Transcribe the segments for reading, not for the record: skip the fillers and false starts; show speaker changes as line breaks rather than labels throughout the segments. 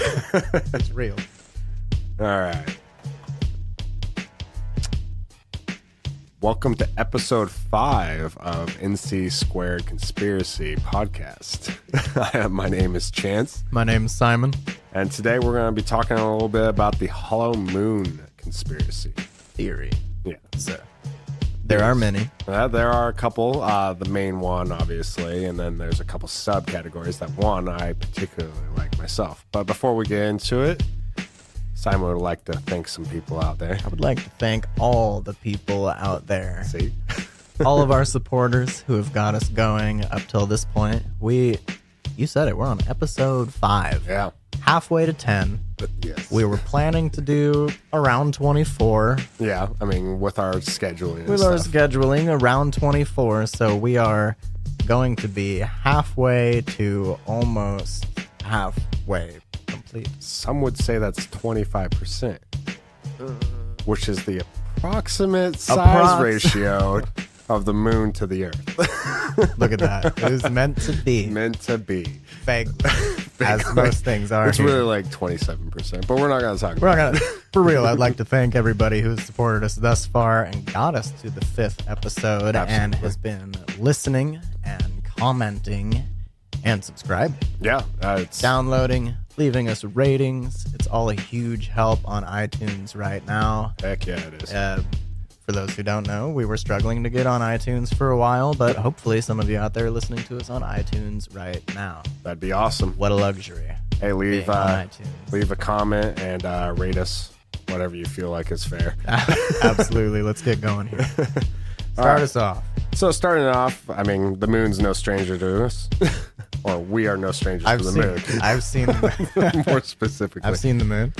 It's real.
All right. Welcome to episode 5 of NC Squared Conspiracy Podcast. My name is Chance.
My name is Simon.
And today we're going to be talking a little bit about the hollow moon conspiracy.
Theory.
Yeah.
So, there are many.
There are a couple. The main one, obviously, and then there's a couple subcategories. That one I particularly like myself. But before we get into it, Simon would like to thank some people out there.
I would like to thank all the people out there.
See?
All of our supporters who have got us going up till this point. You said it, we're on episode 5.
Yeah.
Halfway to 10.
Yes.
We were planning to do around 24.
Yeah, I mean, with our scheduling.
With our scheduling, around 24. So we are going to be halfway to almost halfway complete.
Some would say that's 25%, which is the approximate size ratio of the moon to the earth.
Look at that. It was meant to be.
Meant to be.
Vaguely. As most things are.
It's
here.
really like 27%, but we're not going to talk about it.
We're not gonna, for real, I'd like to thank everybody who's supported us thus far and got us to the 5th episode.
Absolutely.
And has been listening and commenting and subscribing.
Yeah. It's
Downloading, leaving us ratings. It's all a huge help on iTunes right now.
Heck yeah, it is.
For those who don't know, we were struggling to get on iTunes for a while, but hopefully some of you out there listening to us on iTunes right now.
That'd be awesome.
What a luxury.
Hey, leave
being on iTunes.
leave a comment and rate us, whatever you feel like is fair.
Absolutely. Let's get going here. Start us off.
So starting off, I mean, the moon's no stranger to us. Or we are no strangers to the moon.
I've seen the moon.
More specifically.
I've seen the moon.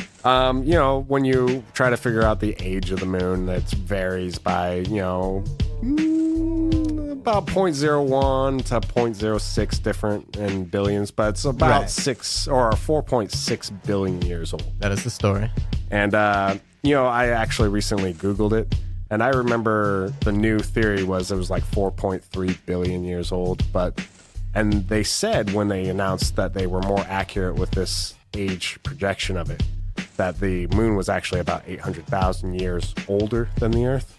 You know, when you try to figure out the age of the moon, it varies by, about 0.01 to 0.06 different in billions, but it's about 4.6 billion years old.
That is the story.
And, I actually recently Googled it, and I remember the new theory was it was like 4.3 billion years old, and they said when they announced that they were more accurate with this age projection of it, that the moon was actually about 800,000 years older than the Earth.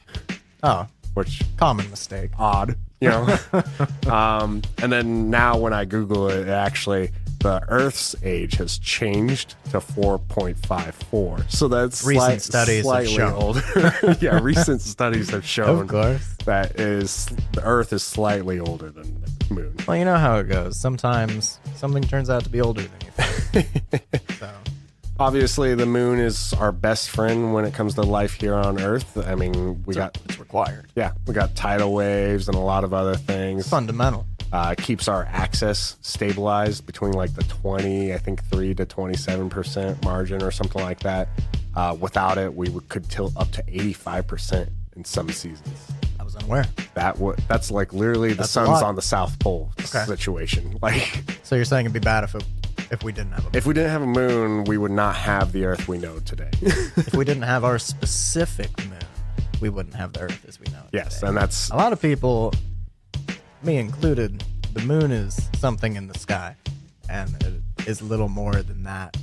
Oh,
which
common mistake.
Odd, and then now when I Google it, actually the Earth's age has changed to 4.54. So that's
recent studies
slightly
have shown.
older. Yeah, recent studies have shown
Of course.
that the Earth is slightly older than the moon.
Well, you know how it goes. Sometimes something turns out to be older than you think. So.
Obviously, the moon is our best friend when it comes to life here on Earth. I mean,
it's required.
Yeah, we got tidal waves and a lot of other things.
It's fundamental.
It keeps our axis stabilized between like the 3 to 27% margin or something like that. Without it, we could tilt up to 85% in some seasons.
I was unaware.
That's like literally the sun's on the South Pole situation. Like,
so you're saying it'd be bad if we didn't have a moon?
If we didn't have a moon, we would not have the Earth we know today.
If we didn't have our specific moon, we wouldn't have the Earth as we know it
Yes,
today.
and that's...
A lot of people, me included, the moon is something in the sky, and it is little more than that.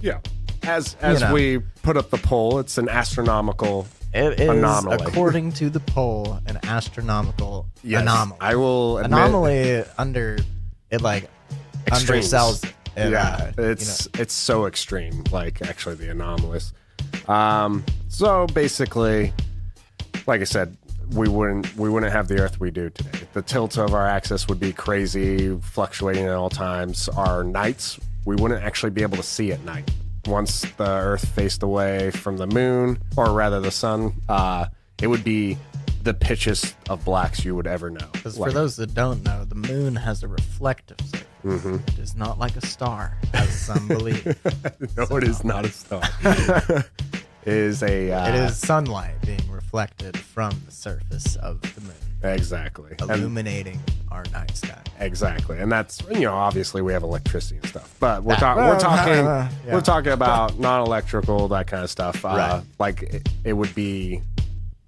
Yeah. As we put up the poll, it's an astronomical
It is,
anomaly.
According to the poll, an astronomical anomaly.
I will admit,
anomaly
extremes.
undersells it.
Yeah, it's so extreme, like actually the anomalous. So basically, like I said, we wouldn't have the Earth we do today. The tilt of our axis would be crazy, fluctuating at all times. Our nights, we wouldn't actually be able to see at night. Once the Earth faced away from the moon, or rather the sun, it would be the pitchest of blacks you would ever know.
Because for those that don't know, the moon has a reflective surface.
Mm-hmm.
It is not like a star, as some believe.
No, it is not a star. It is
sunlight being reflected from the surface of the moon.
Exactly.
Illuminating our night sky.
Exactly. And that's, obviously we have electricity and stuff, but we're talking about non-electrical, that kind of stuff.
Right.
Like it would be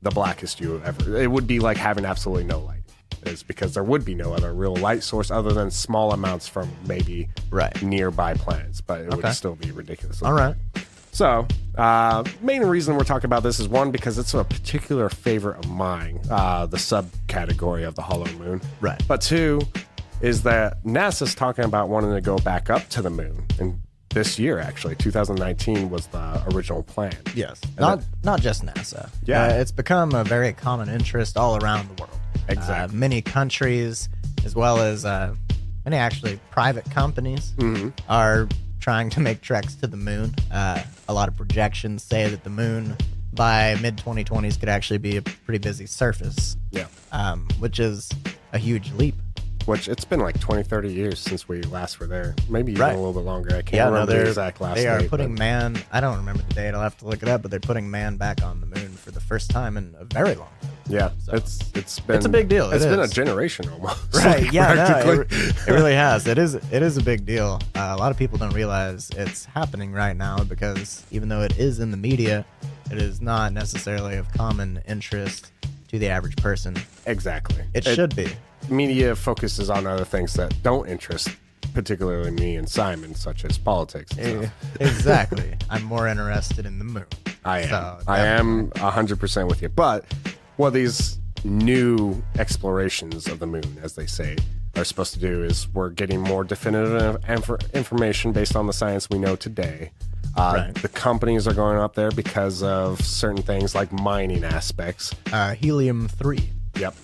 the blackest you ever, it would be like having absolutely no light is, because there would be no other real light source other than small amounts from maybe nearby planets, but it would still be ridiculous.
All right.
So, main reason we're talking about this is, one, because it's a particular favorite of mine, the subcategory of the hollow moon.
Right.
But two, is that NASA's talking about wanting to go back up to the moon. And this year, actually, 2019 was the original plan.
Yes. Not just NASA.
Yeah.
It's become a very common interest all around the world.
Exactly.
Many countries, as well as many actually private companies, are trying to make treks to the moon. A lot of projections say that the moon by mid-2020s could actually be a pretty busy surface.
Yeah.
Which is a huge leap.
Which, it's been like 20, 30 years since we last were there. Maybe even a little bit longer. I can't remember the exact last date.
They are putting man, I don't remember the date, I'll have to look it up, but they're putting man back on the moon for the first time in a very long time.
Yeah,
So,
it's been...
It's a big deal.
It's been a generation almost.
Right,
like,
yeah,
practically.
it really has. It is a big deal. A lot of people don't realize it's happening right now, because even though it is in the media, it is not necessarily of common interest to the average person.
Exactly.
It should be.
Media focuses on other things that don't interest, particularly me and Simon, such as politics and stuff.
Exactly. I'm more interested in the moon.
I am.
So,
I am 100% with you. But what these new explorations of the moon, as they say, are supposed to do is, we're getting more definitive information based on the science we know today. The companies are going up there because of certain things like mining aspects.
Helium-3.
Yep.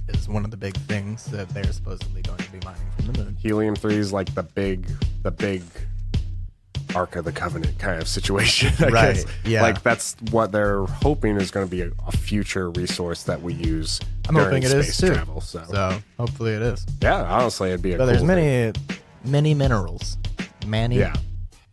Is one of the big things that they're supposedly going to be mining from the moon.
Helium-3 is like the big Ark of the Covenant kind of situation, I guess.
Yeah.
Like, that's what they're hoping is going to be a future resource that we use during space travel. So
hopefully it is.
Yeah, honestly, it'd be a cool
there's
thing.
many minerals.
Yeah.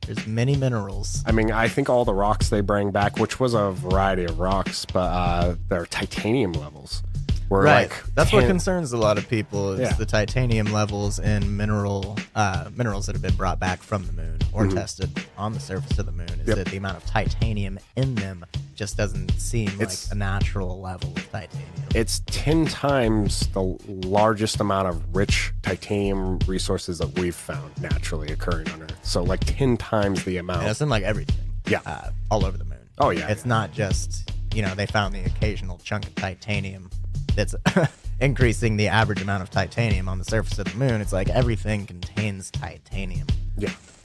There's many minerals.
I mean, I think all the rocks they bring back, which was a variety of rocks, but they're titanium levels.
That's what concerns a lot of people, is the titanium levels in minerals that have been brought back from the moon or tested on the surface of the moon, is that the amount of titanium in them just doesn't seem like a natural level of titanium.
It's 10 times the largest amount of rich titanium resources that we've found naturally occurring on Earth. So like 10 times the amount.
And it's in like everything.
Yeah.
All over the moon.
Oh, yeah.
It's not just, they found the occasional chunk of titanium that's increasing the average amount of titanium on the surface of the moon. It's like everything contains titanium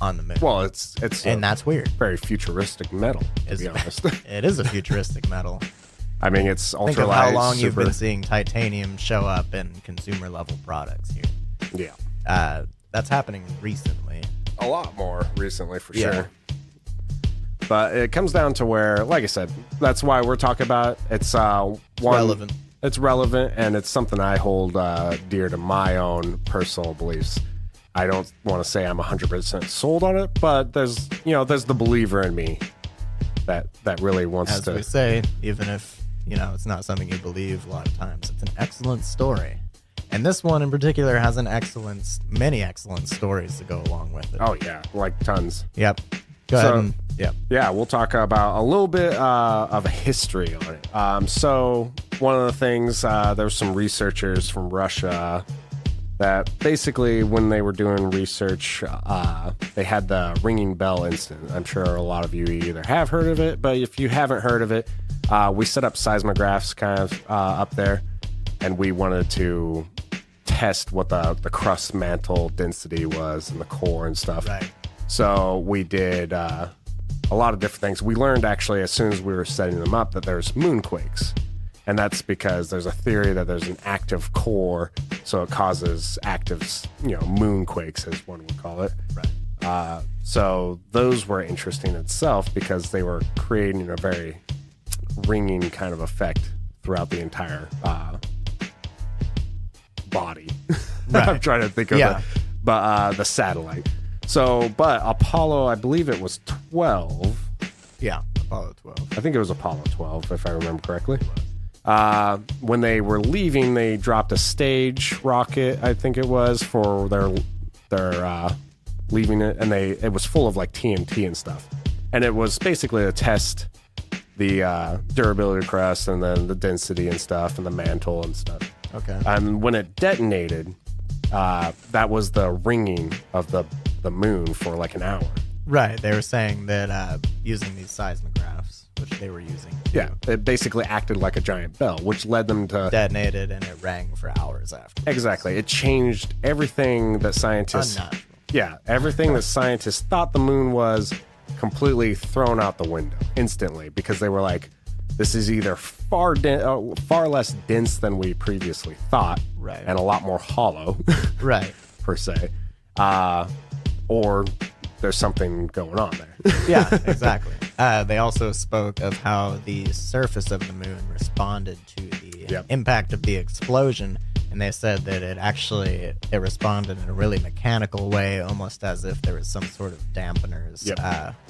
on the moon.
Well, it's
that's weird.
Very futuristic metal, to be honest.
It is a futuristic metal.
I mean, it's ultralight.
Think of how long you've been seeing titanium show up in consumer level products here.
Yeah.
That's happening recently.
A lot more recently, for sure. But it comes down to where, like I said, that's why we're talking about it. It's
relevant.
It's relevant, and it's something I hold dear to my own personal beliefs. I don't want to say I'm 100% sold on it, but there's the believer in me that really wants
to. As we say, even if it's not something you believe, a lot of times it's an excellent story. And this one in particular has many excellent stories to go along with it.
Oh yeah, like tons.
Yep. Go ahead.
Yeah, we'll talk about a little bit of a history on it. So one of the things, there were some researchers from Russia that basically, when they were doing research, they had the ringing bell incident. I'm sure a lot of you either have heard of it, but if you haven't heard of it, we set up seismographs kind of up there, and we wanted to test what the crust mantle density was and the core and stuff.
Right.
So we did a lot of different things. We learned, actually, as soon as we were setting them up, that there's moonquakes. And that's because there's a theory that there's an active core, so it causes active, moonquakes, as one would call it.
Right.
So those were interesting in itself, because they were creating a very ringing kind of effect throughout the entire body.
Right.
I'm trying to think of it. But the satellite. So, but Apollo, I believe it was 12.
Yeah, Apollo 12.
I think it was Apollo 12, if I remember correctly. When they were leaving, they dropped a stage rocket, I think it was, for their leaving it, and it was full of like TNT and stuff. And it was basically to test the durability of crust, and then the density and stuff, and the mantle and stuff.
Okay.
And when it detonated, that was the ringing of the moon for like an hour.
Right. They were saying that using these seismographs, which they were using.
Yeah. It basically acted like a giant bell, which led them to...
Detonated, and it rang for hours after.
Exactly. It changed everything that scientists...
Unnatural.
Yeah. Everything that scientists thought the moon was completely thrown out the window instantly, because they were like, this is either far less dense than we previously thought,
right,
and a lot more hollow,
right,
per se, or there's something going on there.
Yeah, exactly. They also spoke of how the surface of the moon responded to the impact of the explosion, and they said that it responded in a really mechanical way, almost as if there was some sort of dampeners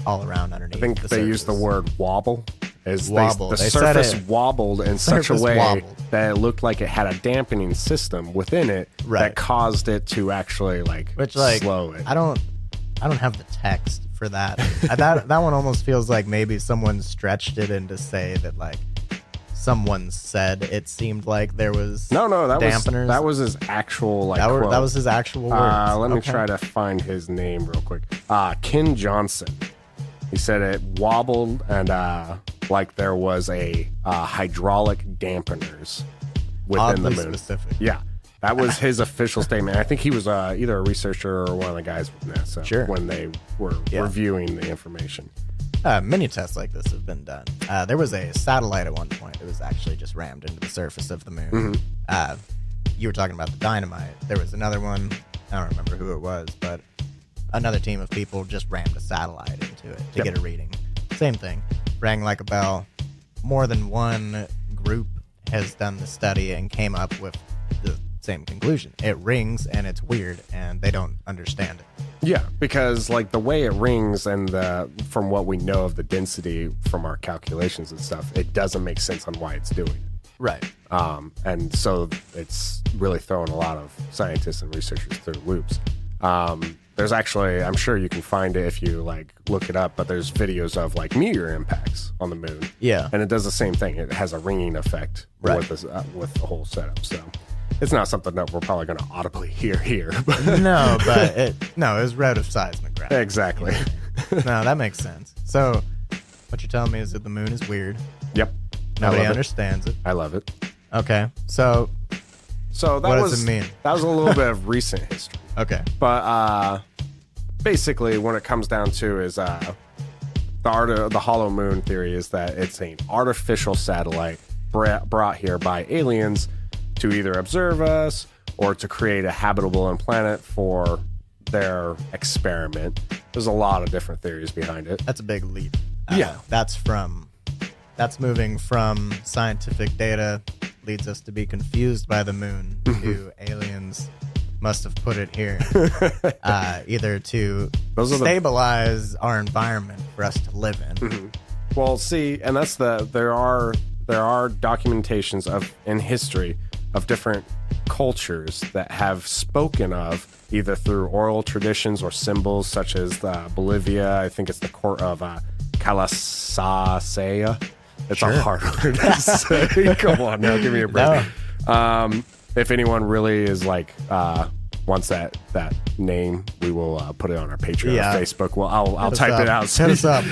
all around underneath.
I think they used the word wobble. The
They
surface wobbled in such a way that it looked like it had a dampening system within it that caused it to actually slow it.
I don't have the text for that. that one almost feels like maybe someone stretched it in to say that like someone said it seemed like there was dampeners.
That was his actual
quote. That was his actual words.
Let me try to find his name real quick. Ken Johnson. He said it wobbled and like there was a hydraulic dampeners within the moon.
Specific.
Yeah, that was his official statement. I think he was either a researcher or one of the guys with NASA when they were reviewing the information.
Many tests like this have been done. There was a satellite at one point that was actually just rammed into the surface of the moon.
Mm-hmm.
You were talking about the dynamite. There was another one. I don't remember who it was, but another team of people just rammed a satellite into it to get a reading. Same thing. Rang like a bell. More than one group has done the study and came up with the same conclusion. It rings and it's weird and they don't understand it.
Yeah, because like the way it rings and from what we know of the density from our calculations and stuff, it doesn't make sense on why it's doing it.
Right.
And so it's really throwing a lot of scientists and researchers through loops. There's actually, I'm sure you can find it if you like look it up, but there's videos of like meteor impacts on the moon.
Yeah.
And it does the same thing. It has a ringing effect with the whole setup. So it's not something that we're probably going to audibly hear here.
No, but it was red of seismograph.
Exactly.
No, that makes sense. So what you're telling me is that the moon is weird.
Yep.
Nobody understands it.
I love it.
Okay. So
that
what does it mean?
That was a little bit of recent history.
Okay.
But basically when it comes down to is the hollow moon theory is that it's an artificial satellite brought here by aliens to either observe us or to create a habitable planet for their experiment. There's a lot of different theories behind it.
That's a big leap.
Yeah.
That's moving from scientific data leads us to be confused by the moon to aliens must have put it here either to stabilize our environment for us to live in.
Mm-hmm. Well, see, and that's there are documentations in history of different cultures that have spoken of either through oral traditions or symbols, such as Bolivia. I think it's the court of Calasasea. It's a hard word to say. Come on now, give me a break. No. If anyone really is like wants that name, we will put it on our Patreon or Facebook. Well, I'll type it out.
Hit us up.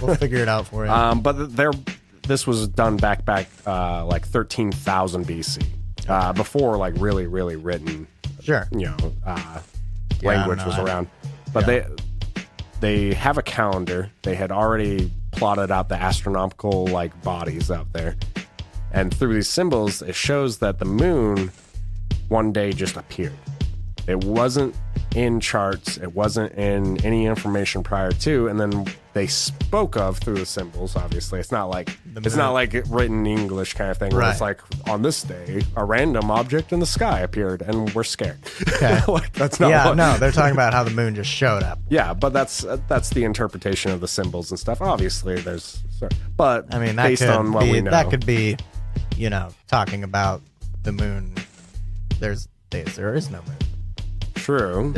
We'll figure it out for you.
But this was done back like 13,000 BC, before like really written.
Sure.
Language was around. But they have a calendar. They had already plotted out the astronomical like bodies out there, and through these symbols, it shows that the moon one day just appeared. It wasn't in charts. It wasn't in any information prior to, and then they spoke of through the symbols. Obviously, it's not like written English kind of thing. Where it's like on this day, a random object in the sky appeared, and we're scared.
Okay,
that's not.
No, they're talking about how the moon just showed up.
Yeah, but that's the interpretation of the symbols and stuff. Obviously, but
I mean,
based on what we know,
that could be, talking about the moon. There's days there is no moon.
True.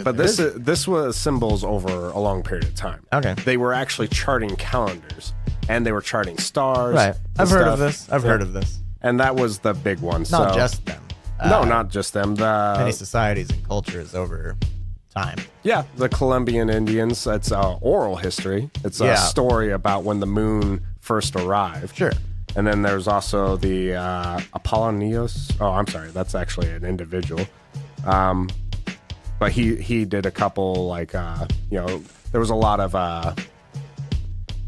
But this was symbols over a long period of time.
Okay.
They were actually charting calendars, and they were charting stars.
Right. I've heard of this. I've heard of this.
And that was the big one.
Not just them.
No, not just them.
Many societies and cultures over time.
Yeah, the Colombian Indians. It's oral history. It's a story about when the moon first arrived.
Sure.
And then there's also the Apollonios. Oh, I'm sorry. That's actually an individual. But he did a couple, like, there was a lot of,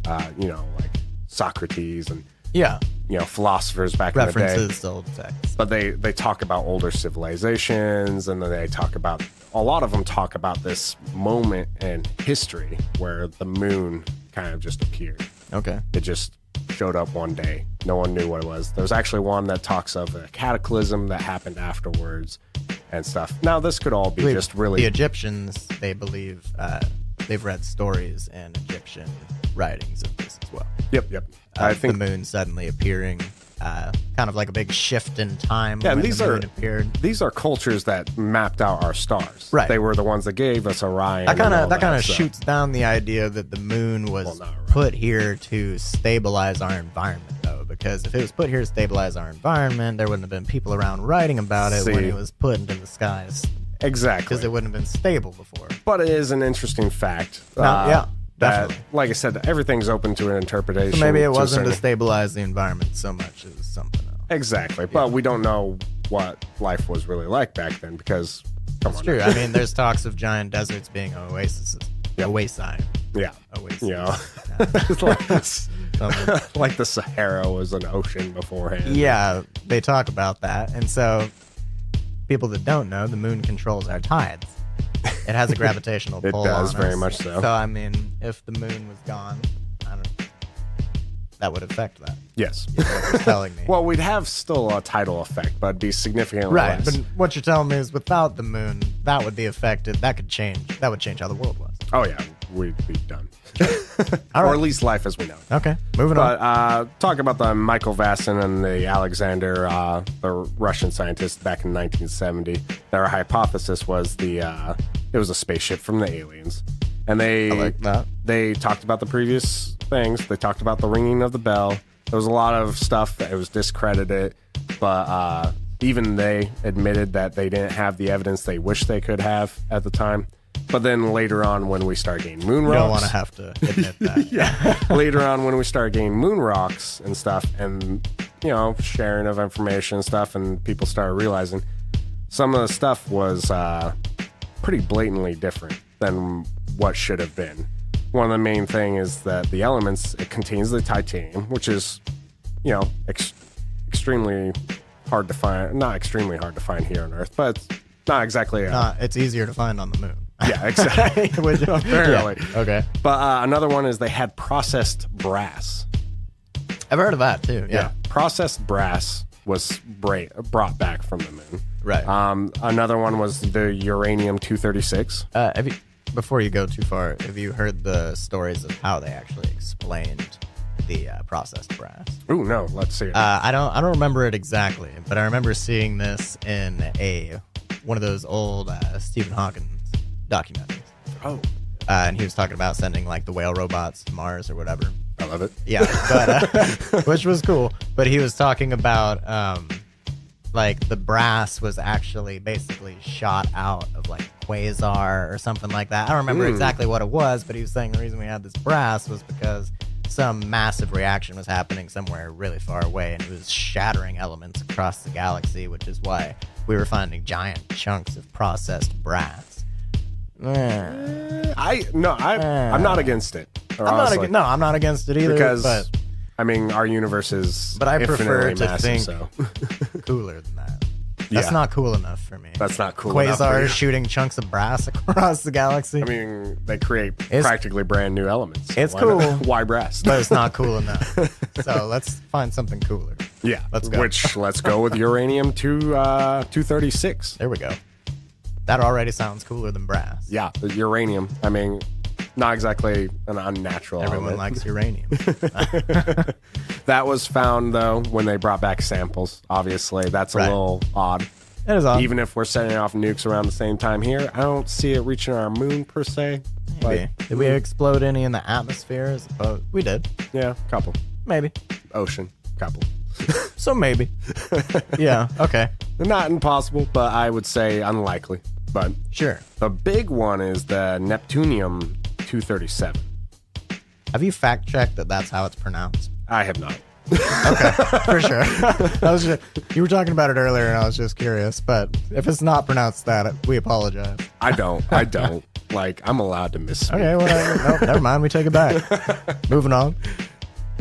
like Socrates and, philosophers back in the day.
References to old texts.
But they talk about older civilizations, and then they talk about, a lot of them talk about this moment in history where the moon kind of just appeared.
Okay.
It just showed up one day. No one knew what it was. There's actually one that talks of a cataclysm that happened afterwards and stuff. Now, this could all be just really...
The Egyptians, they believe, they've read stories in Egyptian writings of this as well.
Yep. I think
the moon suddenly appearing, kind of like a big shift in time.
Yeah, and
the moon appeared.
These are cultures that mapped out our stars.
Right.
They were the ones that gave us Orion.
That kind of shoots down the idea that the moon was put here to stabilize our environment, though, because if it was put here to stabilize our environment, there wouldn't have been people around writing about it when it was put into the skies.
Exactly.
Because it wouldn't have been stable before.
But it is an interesting fact.
Yeah. Definitely.
Like I said, everything's open to an interpretation.
So maybe it wasn't to stabilize the environment so much as something else.
Exactly. But we don't know what life was really like back then because,
That's true. I mean, there's talks of giant deserts being oases.
Yep.
Oasis.
Yeah.
Oasis.
Like the Sahara was an ocean beforehand.
Yeah, they talk about that. And so, people that don't know, the moon controls our tides. It has a gravitational pull on us.
It does, very much so.
So, I mean, if the moon was gone, that would affect that.
Yes.
Is what you're telling me.
Well, we'd have still a tidal effect, but it'd be significantly
right,
less.
But what you're telling me is without the moon, that would be affected. That could change. That would change how the world was.
Oh, yeah. We'd be done.
All right.
Or at least life as we know it.
Okay, moving on.
But talk about the Michael Vassin and the Alexander, the Russian scientists back in 1970. Their hypothesis was it was a spaceship from the aliens. And
I like that.
They talked about the previous things. They talked about the ringing of the bell. There was a lot of stuff that was discredited, but even they admitted that they didn't have the evidence they wish they could have at the time. But then later on, when we start getting moon rocks...
You don't want to have to admit that.
Yeah. Later on, when we start getting moon rocks and stuff, and, sharing of information and stuff, and people started realizing some of the stuff was pretty blatantly different than what should have been. One of the main thing is that the elements, it contains the titanium, which is, extremely hard to find. Not extremely hard to find here on Earth, but it's not exactly...
it's easier to find on the moon.
Yeah, exactly. Apparently.
Yeah. Okay.
But another one is they had processed brass.
I've heard of that too. Yeah.
Processed brass was brought back from the moon.
Right.
Another one was the uranium-236.
Before you go too far, have you heard the stories of how they actually explained the processed brass?
Ooh, no. Let's see it.
I don't remember it exactly, but I remember seeing this in one of those old Stephen Hawking documentaries.
Oh.
And he was talking about sending like the whale robots to Mars or whatever.
I love it.
Yeah, but which was cool. But he was talking about like the brass was actually basically shot out of like quasar or something like that. I don't remember exactly what it was, but he was saying the reason we had this brass was because some massive reaction was happening somewhere really far away, and it was shattering elements across the galaxy, which is why we were finding giant chunks of processed brass.
I'm not against it.
I'm not against it either.
Because,
but
our universe is
but I prefer
infinitely
to
massive,
think cooler than that. That's not cool enough for me.
That's not cool enough for
Quasars
you.
shooting chunks of brass across the galaxy.
I mean, they create practically brand new elements.
It's cool.
Why brass?
But it's not cool enough. So let's find something cooler.
Yeah.
Let's go.
Let's go with uranium-236.
There we go. That already sounds cooler than brass.
Yeah, the uranium. I mean, not exactly an unnatural
Everyone
element.
likes uranium.
That was found, though, when they brought back samples. Obviously, that's a little odd.
It is odd.
Even if we're setting off nukes around the same time here, I don't see it reaching our moon, per se.
Maybe. Did we explode any in the atmosphere? We did.
Yeah, couple.
Maybe.
Ocean, couple.
So maybe. Yeah, okay.
Not impossible, but I would say unlikely. But
sure.
The big one is the Neptunium 237.
Have you fact checked that that's how it's pronounced?
I have not.
Okay, for sure. You were talking about it earlier, and I was just curious. But if it's not pronounced that, we apologize.
I don't. Like, I'm allowed to misspeak.
Okay, well, no, never mind. We take it back. Moving on.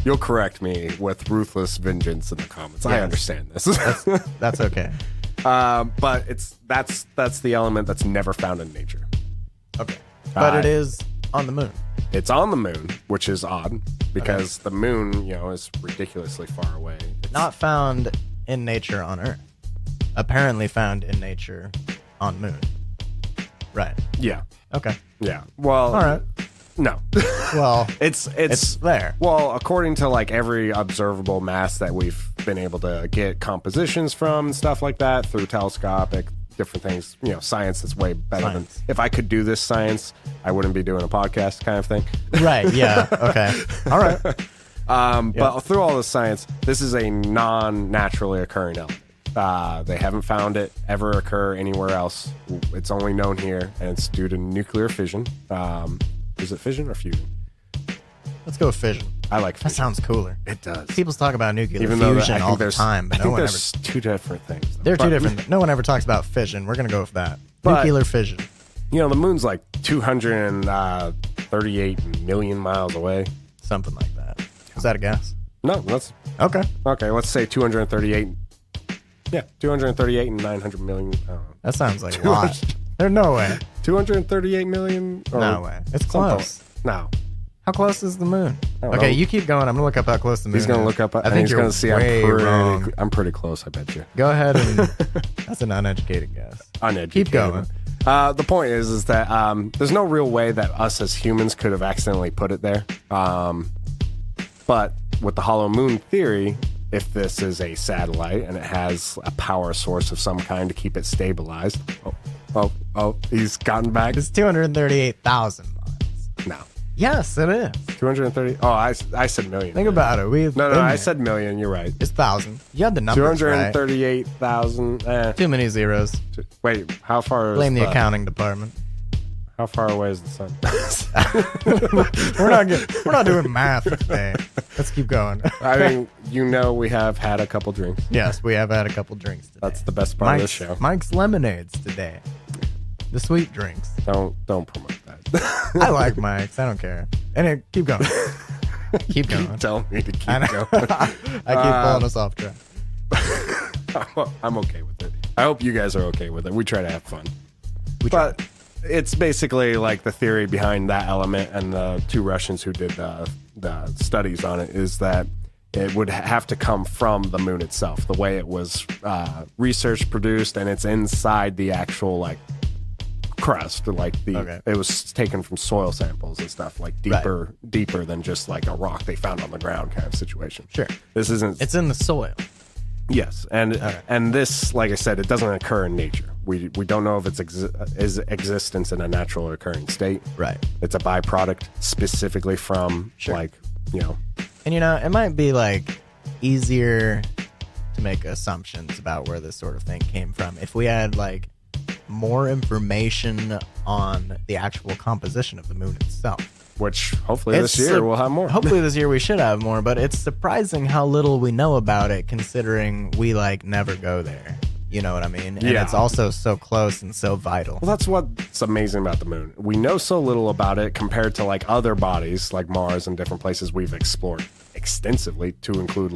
You'll correct me with ruthless vengeance in the comments. Yes. I understand this.
That's okay.
But that's the element that's never found in nature.
Okay. But it is on the moon.
It's on the moon, which is odd because the moon, is ridiculously far away. It's
not found in nature on Earth. Apparently found in nature on moon. Right.
Yeah.
Okay.
Yeah. Well,
all right.
No.
Well,
it's
there.
Well, according to like every observable mass that we've been able to get compositions from and stuff like that through telescopic different things, science is way better than if I could do this science, I wouldn't be doing a podcast kind of thing.
Right. Yeah. Okay. All right.
But through all the science, this is a non-naturally occurring element. They haven't found it ever occur anywhere else. It's only known here, and it's due to nuclear fission. Is it fission or fusion?
Let's go with fission.
I like fission.
That sounds cooler.
It does.
People talk about nuclear fusion all the time, but no one ever.
There's two different things.
They're two different. No one ever talks about fission. We're gonna go with that. Nuclear fission.
The moon's like 238 million miles away.
Something like that. Is that a guess?
No, that's
okay.
Okay, let's say 238. Yeah, 238 and 900 million.
That sounds like a lot. There's no way.
238 million?
No way. It's close.
No.
How close is the moon? Okay, you keep going. I'm gonna look up how close the moon is.
He's gonna look up.
I think
he's gonna see.
wrong.
I'm pretty close. I bet you.
Go ahead and. That's an uneducated guess.
Uneducated.
Keep going.
The point is that there's no real way that us as humans could have accidentally put it there. But with the hollow moon theory, if this is a satellite and it has a power source of some kind to keep it stabilized. Oh, he's gotten back.
It's 238,000 miles.
No.
Yes, it is.
230. Oh, I said million.
Think about it.
I said million. You're right.
It's thousand. You had the numbers
238,000.
Too many zeros.
Wait, how far?
Blame the accounting department.
How far away is the sun?
We're not doing math today. Let's keep going.
I mean, we have had a couple drinks.
Yes, we have had a couple drinks today.
That's the best part of the show.
Mike's lemonades today. The sweet drinks.
Don't promote that.
I like Mike's. I don't care. Anyway, keep going. Keep going.
Keep telling me to keep going.
I keep pulling us off track.
I'm okay with it. I hope you guys are okay with it. We try to have fun.
But
it's basically like the theory behind that element and the two Russians who did the studies on it is that it would have to come from the moon itself, the way it was researched, produced, and it's inside the actual crust, it was taken from soil samples and stuff, deeper than just like a rock they found on the ground kind of situation.
Sure.
This isn't.
It's in the soil.
Yes, and this, like I said, it doesn't occur in nature. We don't know if it's existence in a natural occurring state.
Right.
It's a byproduct specifically from And
it might be easier to make assumptions about where this sort of thing came from if we had more information on the actual composition of the moon itself.
Which hopefully this year we'll have more.
Hopefully this year we should have more, but it's surprising how little we know about it considering we never go there. You know what I mean? And it's also so close and so vital.
Well, that's what's amazing about the moon. We know so little about it compared to other bodies like Mars and different places we've explored extensively to include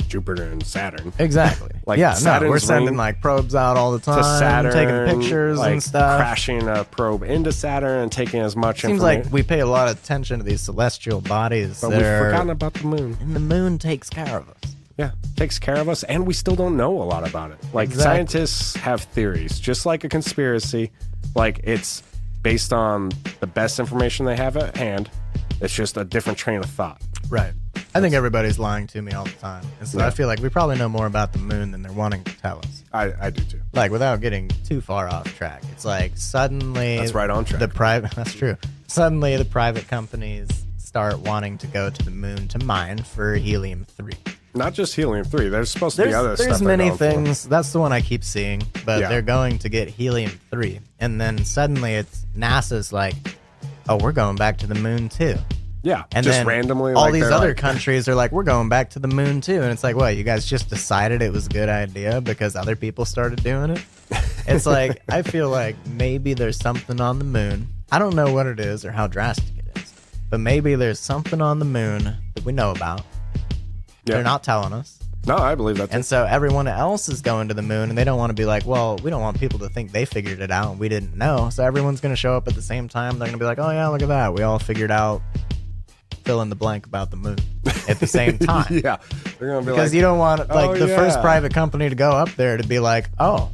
Jupiter and Saturn.
Exactly. We're sending probes out all the time,
to Saturn,
taking pictures and stuff.
Crashing a probe into Saturn and taking as much
information.
Seems
like we pay a lot of attention to these celestial bodies.
But we've forgotten about the moon.
And the moon takes care of us.
Yeah, takes care of us, and we still don't know a lot about it. Scientists have theories, just like a conspiracy. It's based on the best information they have at hand. It's just a different train of thought.
Right. I think everybody's lying to me all the time. And so I feel like we probably know more about the moon than they're wanting to tell us.
I do too.
Without getting too far off track. It's suddenly...
That's right on track.
That's true. Suddenly the private companies start wanting to go to the moon to mine for helium-3.
Not just helium-3. There's supposed to be other stuff.
There's many things. That's the one I keep seeing. But they're going to get helium-3. And then suddenly it's NASA's like, oh, we're going back to the moon too.
Yeah,
and
just
then
randomly.
All these other countries are like, we're going back to the moon too. And it's like, what, you guys just decided it was a good idea because other people started doing it? It's like, I feel like maybe there's something on the moon. I don't know what it is or how drastic it is. But maybe there's something on the moon that we know about. Yep. They're not telling us.
No, I believe that too.
And so everyone else is going to the moon, and they don't want to be like, well, we don't want people to think they figured it out and we didn't know. So everyone's going to show up at the same time. They're going to be like, oh, yeah, look at that. We all figured out fill in the blank about the moon at the same time.
Yeah. They're going to be
because you don't want the first private company to go up there to be like, oh,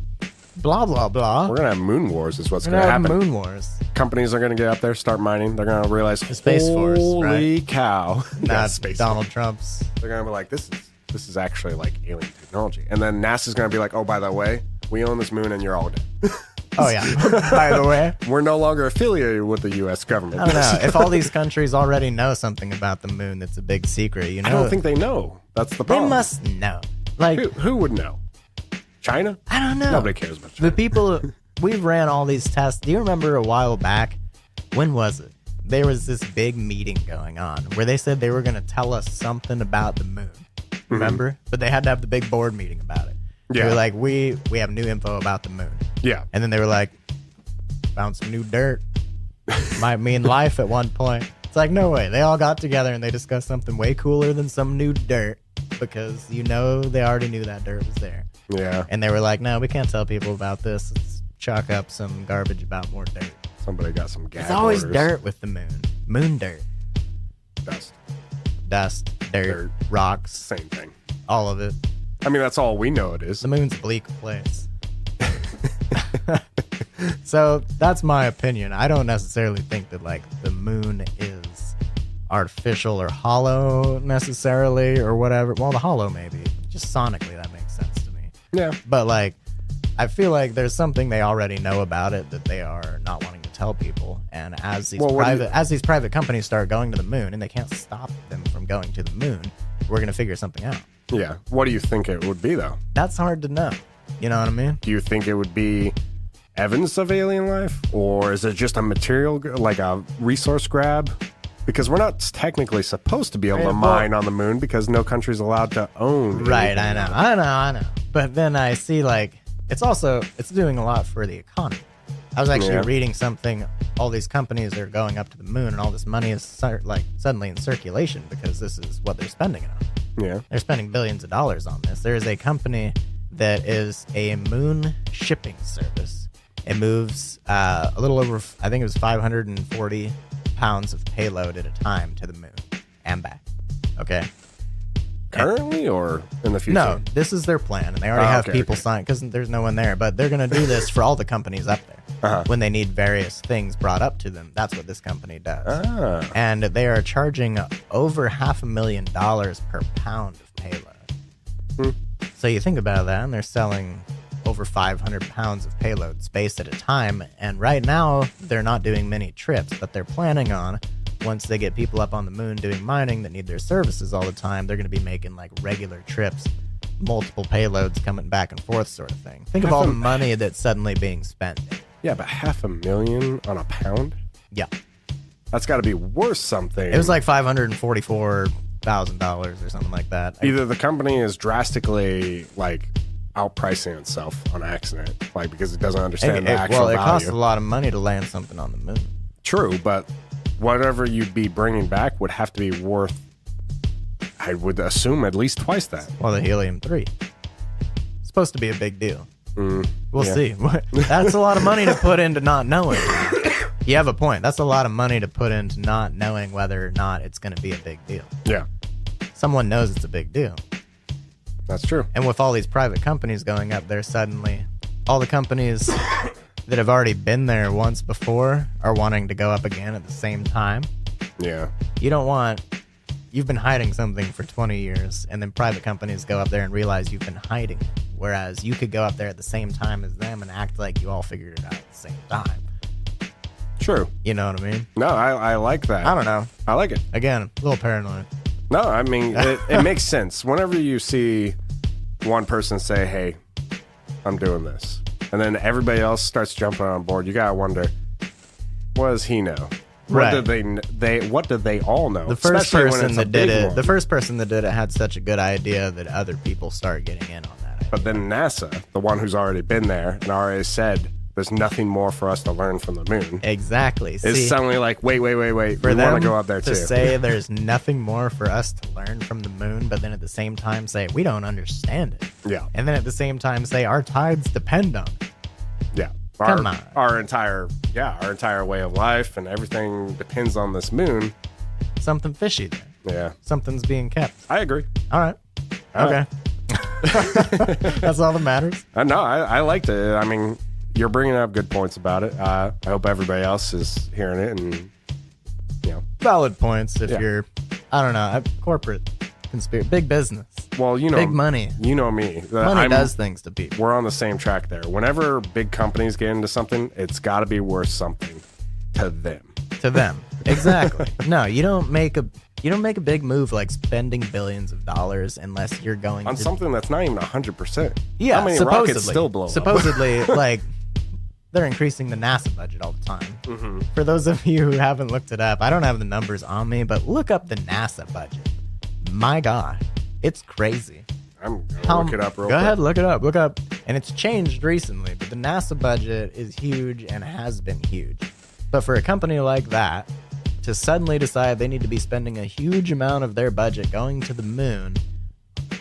blah, blah, blah.
We're going to have moon wars is what's going to happen.
Moon wars.
Companies are going to get up there, start mining. They're going to realize,
the Space Force,
holy cow.
Not Space Donald Trump's.
They're going to be like, this is actually like alien technology. And then NASA's going to be like, oh, by the way, we own this moon and you're all dead.
Oh, yeah. By the way.
We're no longer affiliated with the U.S. government.
I don't know. If all these countries already know something about the moon that's a big secret, you know.
I don't think they know. That's the problem.
They must know. Like,
who would know? China?
I don't know.
Nobody cares about China.
The people, we've ran all these tests. Do you remember a while back? When was it? There was this big meeting going on where they said they were going to tell us something about the moon. Remember? Mm-hmm. But they had to have the big board meeting about it. Yeah. They were like, we have new info about the moon.
Yeah.
And then they were like, found some new dirt. Might mean life at one point. It's like, no way. They all got together and they discussed something way cooler than some new dirt because, they already knew that dirt was there.
Yeah.
And they were like, no, we can't tell people about this. Let's chalk up some garbage about more dirt.
Somebody got some gas.
It's always dirt with the moon. Moon dirt. Dust, dirt, rocks.
Same thing.
All of it.
I mean, that's all we know it is.
The moon's a bleak place. So that's my opinion. I don't necessarily think that the moon is artificial or hollow necessarily or whatever. Well, the hollow maybe. Just sonically that makes sense to me.
Yeah.
But I feel like there's something they already know about it that they are not wanting to tell people. And as these private companies start going to the moon and they can't stop them from going to the moon, we're going to figure something out.
Yeah. What do you think it would be, though?
That's hard to know. You know what I mean?
Do you think it would be evidence of alien life? Or is it just a material, like a resource grab? Because we're not technically supposed to be able to mine on the moon because no country's allowed to own.
Right, I know. But then I see, it's doing a lot for the economy. I was actually reading something. All these companies are going up to the moon and all this money is suddenly in circulation because this is what they're spending it on.
Yeah.
They're spending billions of dollars on this. There is a company that is a moon shipping service. It moves a little over, I think it was 540 pounds of payload at a time to the moon and back. Okay.
Currently or in the future?
No, this is their plan, and they already have people signed because there's no one there. But they're going to do this for all the companies up there when they need various things brought up to them. That's what this company does. And they are charging over $500,000 per pound of payload. So you think about that, and they're selling over 500 pounds of payload space at a time. And right now, they're not doing many trips, but they're planning on, once they get people up on the moon doing mining that need their services all the time, they're going to be making regular trips, multiple payloads coming back and forth sort of thing. Think of all the money that's suddenly being spent.
Yeah, but $500,000 on a pound?
Yeah.
That's got to be worth something.
It was like $544,000 or something like that.
Either the company is drastically outpricing itself on accident, because it doesn't understand the actual value.
Well, it costs a lot of money to land something on the moon.
True, but whatever you'd be bringing back would have to be worth, I would assume, at least twice that.
Well, the helium-3. It's supposed to be a big deal. We'll see. That's a lot of money to put into not knowing. You have a point. That's a lot of money to put into not knowing whether or not it's going to be a big deal.
Yeah.
Someone knows it's a big deal.
That's true.
And with all these private companies going up there, suddenly all the companies that have already been there once before are wanting to go up again at the same time.
Yeah.
You've been hiding something for 20 years, and then private companies go up there and realize you've been hiding it. Whereas you could go up there at the same time as them and act like you all figured it out at the same time.
True.
You know what I mean?
No, I like that.
I don't know.
I like it.
Again, a little paranoid.
No, I mean, it makes sense. Whenever you see one person say, hey, I'm doing this, and then everybody else starts jumping on board, you got to wonder, what does he know? What did they all know?
The first person that did it, had such a good idea that other people start getting in on that idea.
But then NASA, the one who's already been there and already said there's nothing more for us to learn from the moon.
Exactly.
Is suddenly like, wait. We want to go up there too.
To say there's nothing more for us to learn from the moon, but then at the same time say we don't understand it.
Yeah.
And then at the same time say our tides depend on it.
Yeah.
Come on.
Our entire way of life and everything depends on this moon.
Something fishy there.
Yeah.
Something's being kept.
I agree.
All right. Okay. That's all that matters.
No, I liked it. I mean, you're bringing up good points about it. I hope everybody else is hearing it and,
valid points if you're, I don't know, corporate conspiracy, big business.
Well,
big money.
You know me.
Money does things to people.
We're on the same track there. Whenever big companies get into something, it's got to be worth something to them.
To them, exactly. No, you don't make a big move like spending billions of dollars unless you're going
on something that's not even 100%.
Yeah,
how many rockets still blow up?
Supposedly, like they're increasing the NASA budget all the time.
Mm-hmm.
For those of you who haven't looked it up, I don't have the numbers on me, but look up the NASA budget. My God, it's crazy.
I'm gonna look it up real quick.
Go ahead, look it up. Look up, and it's changed recently, but the NASA budget is huge and has been huge. But for a company like that to suddenly decide they need to be spending a huge amount of their budget going to the moon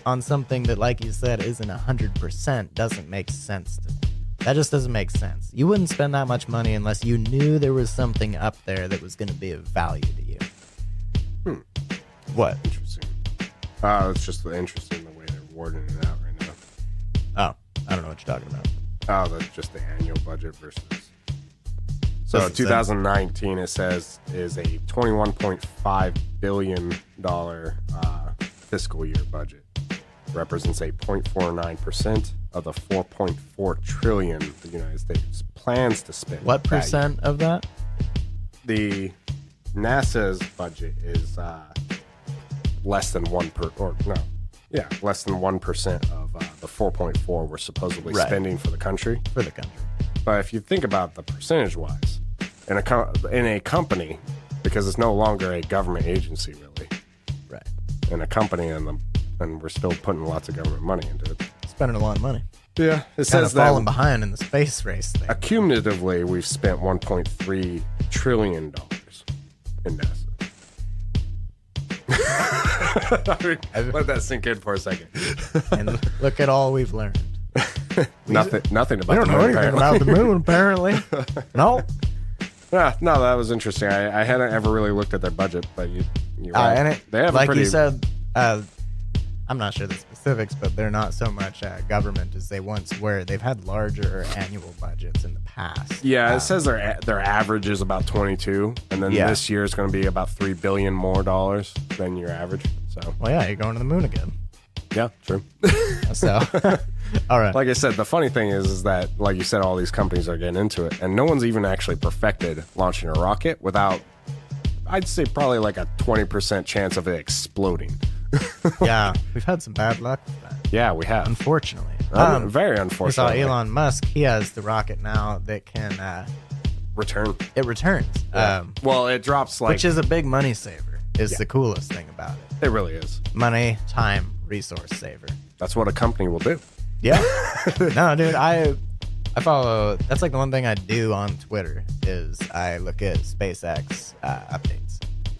on something that, like you said, isn't 100% doesn't make sense to me. That just doesn't make sense. You wouldn't spend that much money unless you knew there was something up there that was going to be of value to you. What?
Interesting. It's just interesting the way they're wording it out right now.
Oh, I don't know what you're talking about.
Oh, that's just the annual budget versus... So 2019, it says, is a $21.5 billion fiscal year budget. Represents a 0.49% of the $4.4 trillion the United States plans to spend.
What percent of that?
The NASA's budget is less than 1%, less than 1% of the 4.4 we're supposedly spending for the country.
For the country.
But if you think about the percentage-wise, in a company, because it's no longer a government agency, really.
Right.
In a company, and we're still putting lots of government money into it.
Spending a lot of money.
Yeah. It
says
that
falling behind in the space race thing.
Accumulatively, we've spent $1.3 trillion in NASA. Let that sink in for a second.
And look at all we've learned.
Nothing about
we don't
the
know
moon,
anything
apparently.
about the moon, apparently. No.
Yeah, no, that was interesting. I hadn't ever really looked at their budget, but you
and
they have
like
a pretty...
you said, I'm not sure the specifics, but they're not so much government as they once were. They've had larger annual budgets in the past.
Yeah, it says their average is about 22, and then this year is going to be about $3 billion more than your average. So,
well, yeah, you're going to the moon again.
Yeah, true.
So, all right.
Like I said, the funny thing is that, like you said, all these companies are getting into it, and no one's even actually perfected launching a rocket without, I'd say, probably like a 20% chance of it exploding.
Yeah, we've had some bad luck with that.
Yeah, we have.
Unfortunately.
Very unfortunately.
We saw Elon Musk. He has the rocket now that can
return.
It returns.
Yeah. Well, it drops like...
Which is a big money saver, is the coolest thing about it.
It really is.
Money, time, resource saver.
That's what a company will do.
Yeah. No, dude, I follow... That's like the one thing I do on Twitter is I look at SpaceX updates.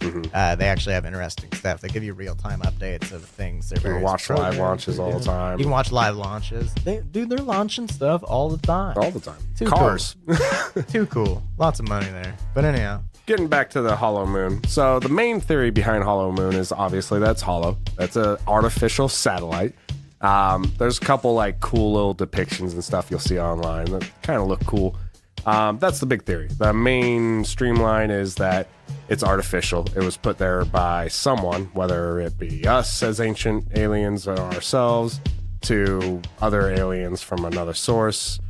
Mm-hmm. They actually have interesting stuff. They give you real-time updates of things.
You can watch live launches all the time.
You can watch live launches. They're launching stuff all the time.
All the time.
Cars. Cool. Too cool. Lots of money there. But anyhow.
Getting back to the hollow moon. So the main theory behind hollow moon is obviously that's hollow. That's an artificial satellite. There's a couple like cool little depictions and stuff you'll see online that kind of look cool. That's the big theory. The main streamline is that it's artificial. It was put there by someone, whether it be us as ancient aliens or ourselves, to other aliens from another source.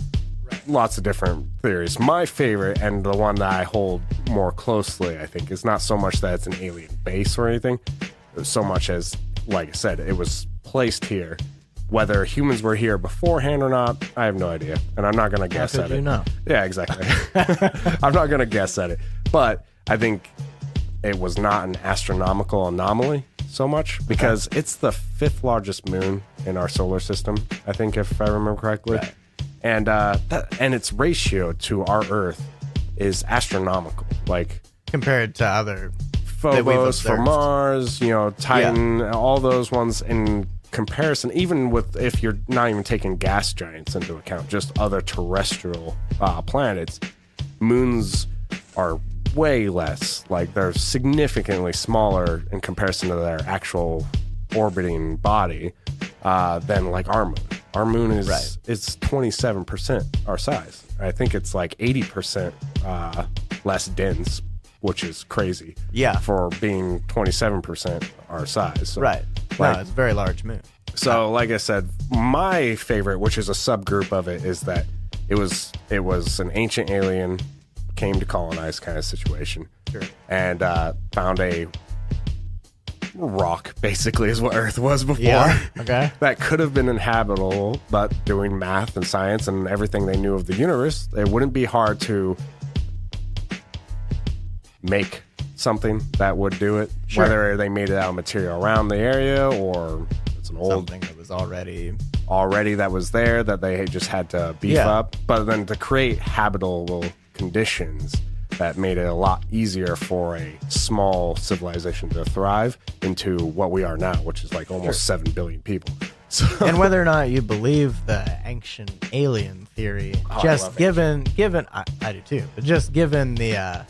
Lots of different theories. My favorite, and the one that I hold more closely, I think, is not so much that it's an alien base or anything. so much as, like I said, it was placed here. Whether humans were here beforehand or not, I have no idea, and I'm not going to guess at it. Yeah, exactly. I'm not going to guess at it, but I think it was not an astronomical anomaly so much because it's the 5th largest moon in our solar system, I think, if I remember correctly.
Right.
And its ratio to our Earth is astronomical. Like
compared to other
Phobos for Mars, Titan, all those ones in comparison, even with if you're not even taking gas giants into account, just other terrestrial planets, moons are way less. Like they're significantly smaller in comparison to their actual orbiting body than like our moon. Our moon is 27% our size. I think it's like 80% less dense, which is crazy.
Yeah,
for being 27% our size. So,
right. No, it's a very large moon.
So, like I said, my favorite, which is a subgroup of it, is that it was an ancient alien came to colonize kind of situation.
Sure.
And found a rock, basically, is what Earth was before.
Yeah. Okay.
That could have been inhabitable, but doing math and science and everything they knew of the universe, it wouldn't be hard to make something that would do it.
Sure.
Whether they made it out of material around the area or it's an old
something that was already
that was there that they just had to beef up. But then to create habitable conditions that made it a lot easier for a small civilization to thrive into what we are now, which is like almost 7 billion people. So,
and whether or not you believe the ancient alien theory, just given I do too, but just given the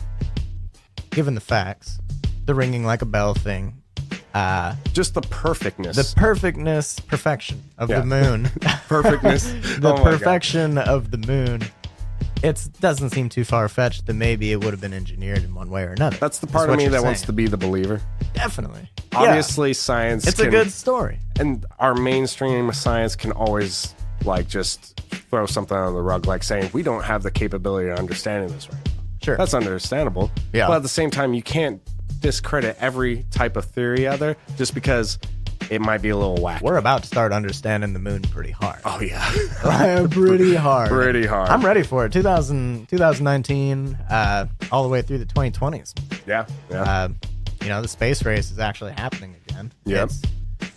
facts, the ringing like a bell thing,
just the perfection
of the moon, perfection of the moon. It doesn't seem too far-fetched that maybe it would have been engineered in one way or another.
That's the part of me that wants to be the believer.
Definitely.
Obviously, science
it's a good story.
And our mainstream science can always, like, just throw something under the rug, like saying, we don't have the capability of understanding this right now.
Sure.
That's understandable.
Yeah.
But at the same time, you can't discredit every type of theory out there just because it might be a little wacky.
We're about to start understanding the moon pretty hard.
Oh, yeah.
Pretty hard.
Pretty hard.
I'm ready for it. 2019, all the way through the 2020s.
Yeah.
The space race is actually happening again.
Yep.
It's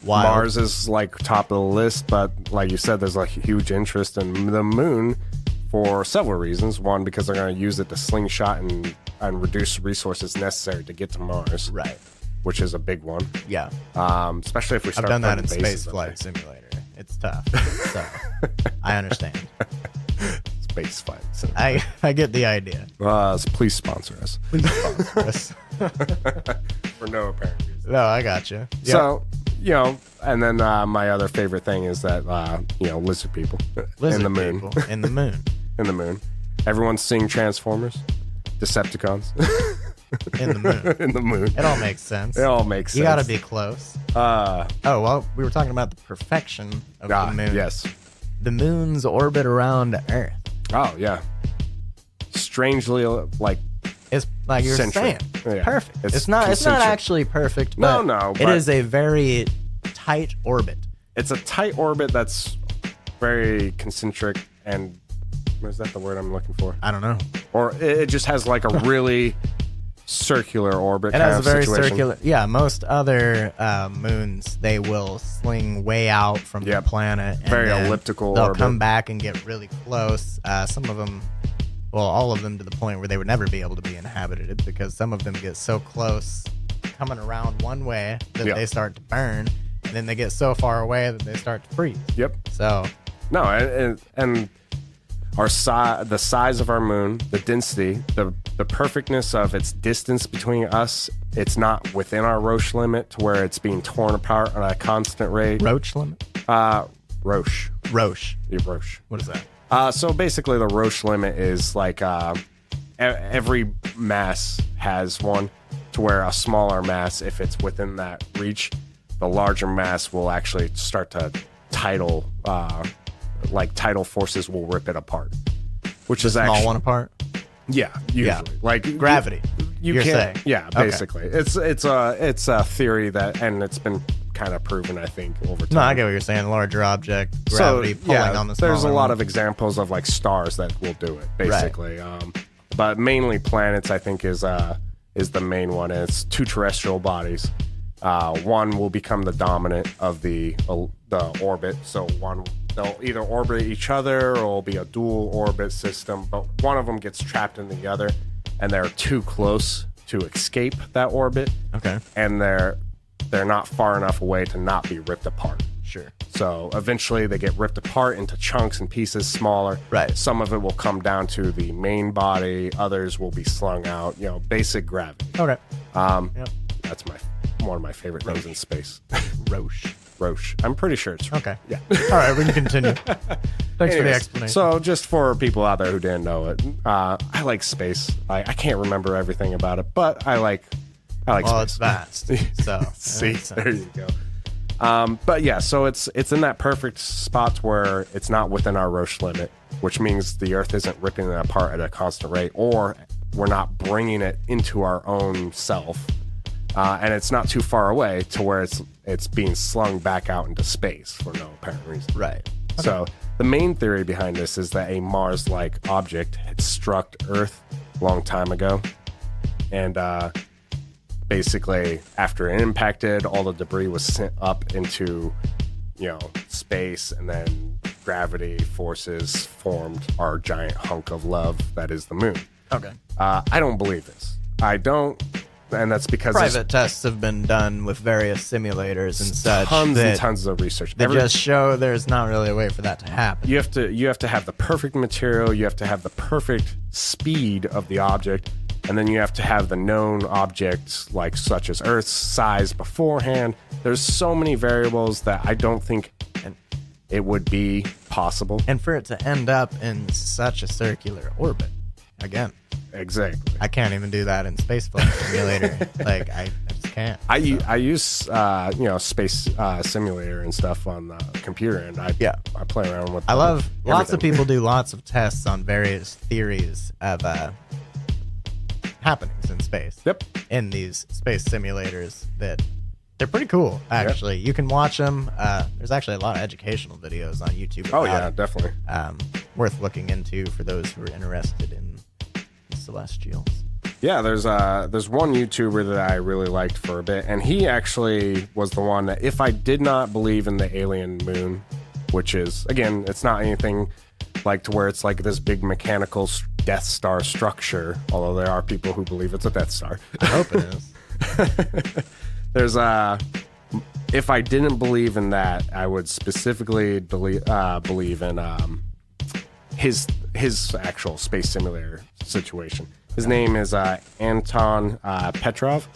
wild.
Mars is like top of the list, but like you said, there's like huge interest in the moon for several reasons. One, because they're going to use it to slingshot and reduce resources necessary to get to Mars.
Right.
Which is a big one.
Yeah.
Especially if we start.
I've done that in Space Flight Simulator. It's tough. So I understand.
Space Flight Simulator.
I get the idea.
Please sponsor us. For no apparent reason.
No, I got you. Yep.
So, and then my other favorite thing is that, lizard people in the moon.
In the moon.
In the moon. Everyone's seeing Transformers, Decepticons.
In the moon.
In the moon.
It all makes sense.
It all makes sense.
You gotta be close. We were talking about the perfection of the moon.
Yes.
The moon's orbit around Earth.
Oh, yeah. Strangely, like,
it's like you're
centric.
saying.
Yeah.
Perfect. It's not actually perfect, but
but
it is a very tight orbit.
It's a tight orbit that's very concentric and is that the word I'm looking for?
I don't know.
Or it just has like a really circular orbit
it
kind
has
of
a very
situation.
circular. Yeah, most other moons, they will sling way out from the planet. And
very elliptical
they'll
orbit.
come back and get really close. Some of them, well, all of them to the point where they would never be able to be inhabited because some of them get so close coming around one way that they start to burn, and then they get so far away that they start to freeze.
Yep.
So.
No, and the size of our moon, the density, the perfectness of its distance between us, it's not within our Roche limit to where it's being torn apart on a constant rate.
Roche limit?
Roche.
Roche.
Yeah, Roche.
What is that?
So basically the Roche limit is like every mass has one to where a smaller mass, if it's within that reach, the larger mass will actually start to tidal forces will rip it apart, which is
small
actually
one apart.
Yeah, usually like
gravity. You're saying.
Yeah, basically. Okay. It's a theory that, and it's been kind of proven, I think, over time.
No, I get what you're saying. Larger object, gravity pulling on the smaller
there's a lot
one.
of examples of like stars that will do it, basically. Right. But mainly planets, I think, is the main one. And it's two terrestrial bodies. One will become the dominant of the orbit. So they'll either orbit each other or it'll be a dual orbit system. But one of them gets trapped in the other, and they're too close to escape that orbit.
Okay.
And they're not far enough away to not be ripped apart.
Sure.
So eventually they get ripped apart into chunks and pieces smaller.
Right.
Some of it will come down to the main body. Others will be slung out. Basic gravity.
Okay.
Yep. That's one of my favorite things in space. Roche. I'm pretty sure it's
okay.
Yeah.
All right, we can continue. Thanks for the explanation.
So just for people out there who didn't know it, I like space. I can't remember everything about it, but I like space.
Well, it's vast. So
see, there you go. But yeah, so it's in that perfect spot where it's not within our Roche limit, which means the Earth isn't ripping it apart at a constant rate, or we're not bringing it into our own self, and it's not too far away to where it's being slung back out into space for no apparent reason.
Right. Okay.
So the main theory behind this is that a Mars-like object had struck Earth a long time ago, and basically after it impacted, all the debris was sent up into space, and then gravity forces formed our giant hunk of love that is the moon.
Okay.
I don't believe this. I don't, and that's because
private tests have been done with various simulators and such.
Tons and tons of research.
They just show there's not really a way for that to happen.
You have to have the perfect material. You have to have the perfect speed of the object. And then you have to have the known objects, like such as Earth's size beforehand. There's so many variables that I don't think it would be possible.
And for it to end up in such a circular orbit, again.
Exactly.
I can't even do that in Spaceflight Simulator. Like, I just can't.
I use space simulator and stuff on the computer, and I play around with.
I love lots of people do lots of tests on various theories of happenings in space.
Yep.
In these space simulators that they're pretty cool, actually. Yep. You can watch them. There's actually a lot of educational videos on YouTube.
Oh yeah, definitely.
Worth looking into for those who are interested in celestials.
Yeah, there's one YouTuber that I really liked for a bit, and he actually was the one that, if I did not believe in the alien moon, which is, again, it's not anything like to where it's like this big mechanical Death Star structure, although there are people who believe it's a Death Star.
I hope it is.
There's if I didn't believe in that, I would specifically believe in his actual space simulator situation. His name is Anton Petrov.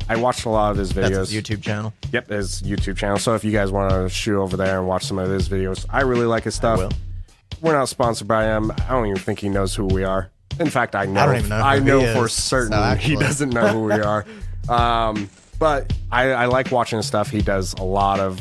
I watched a lot of his videos.
That's his YouTube channel?
Yep, his YouTube channel. So if you guys want to shoot over there and watch some of his videos, I really like his stuff.
I will.
We're not sponsored by him. I don't even think he knows who we are. In fact, I know.
I don't even know.
I know for
is,
certain
so
he doesn't know who we are. But I like watching his stuff. He does a lot of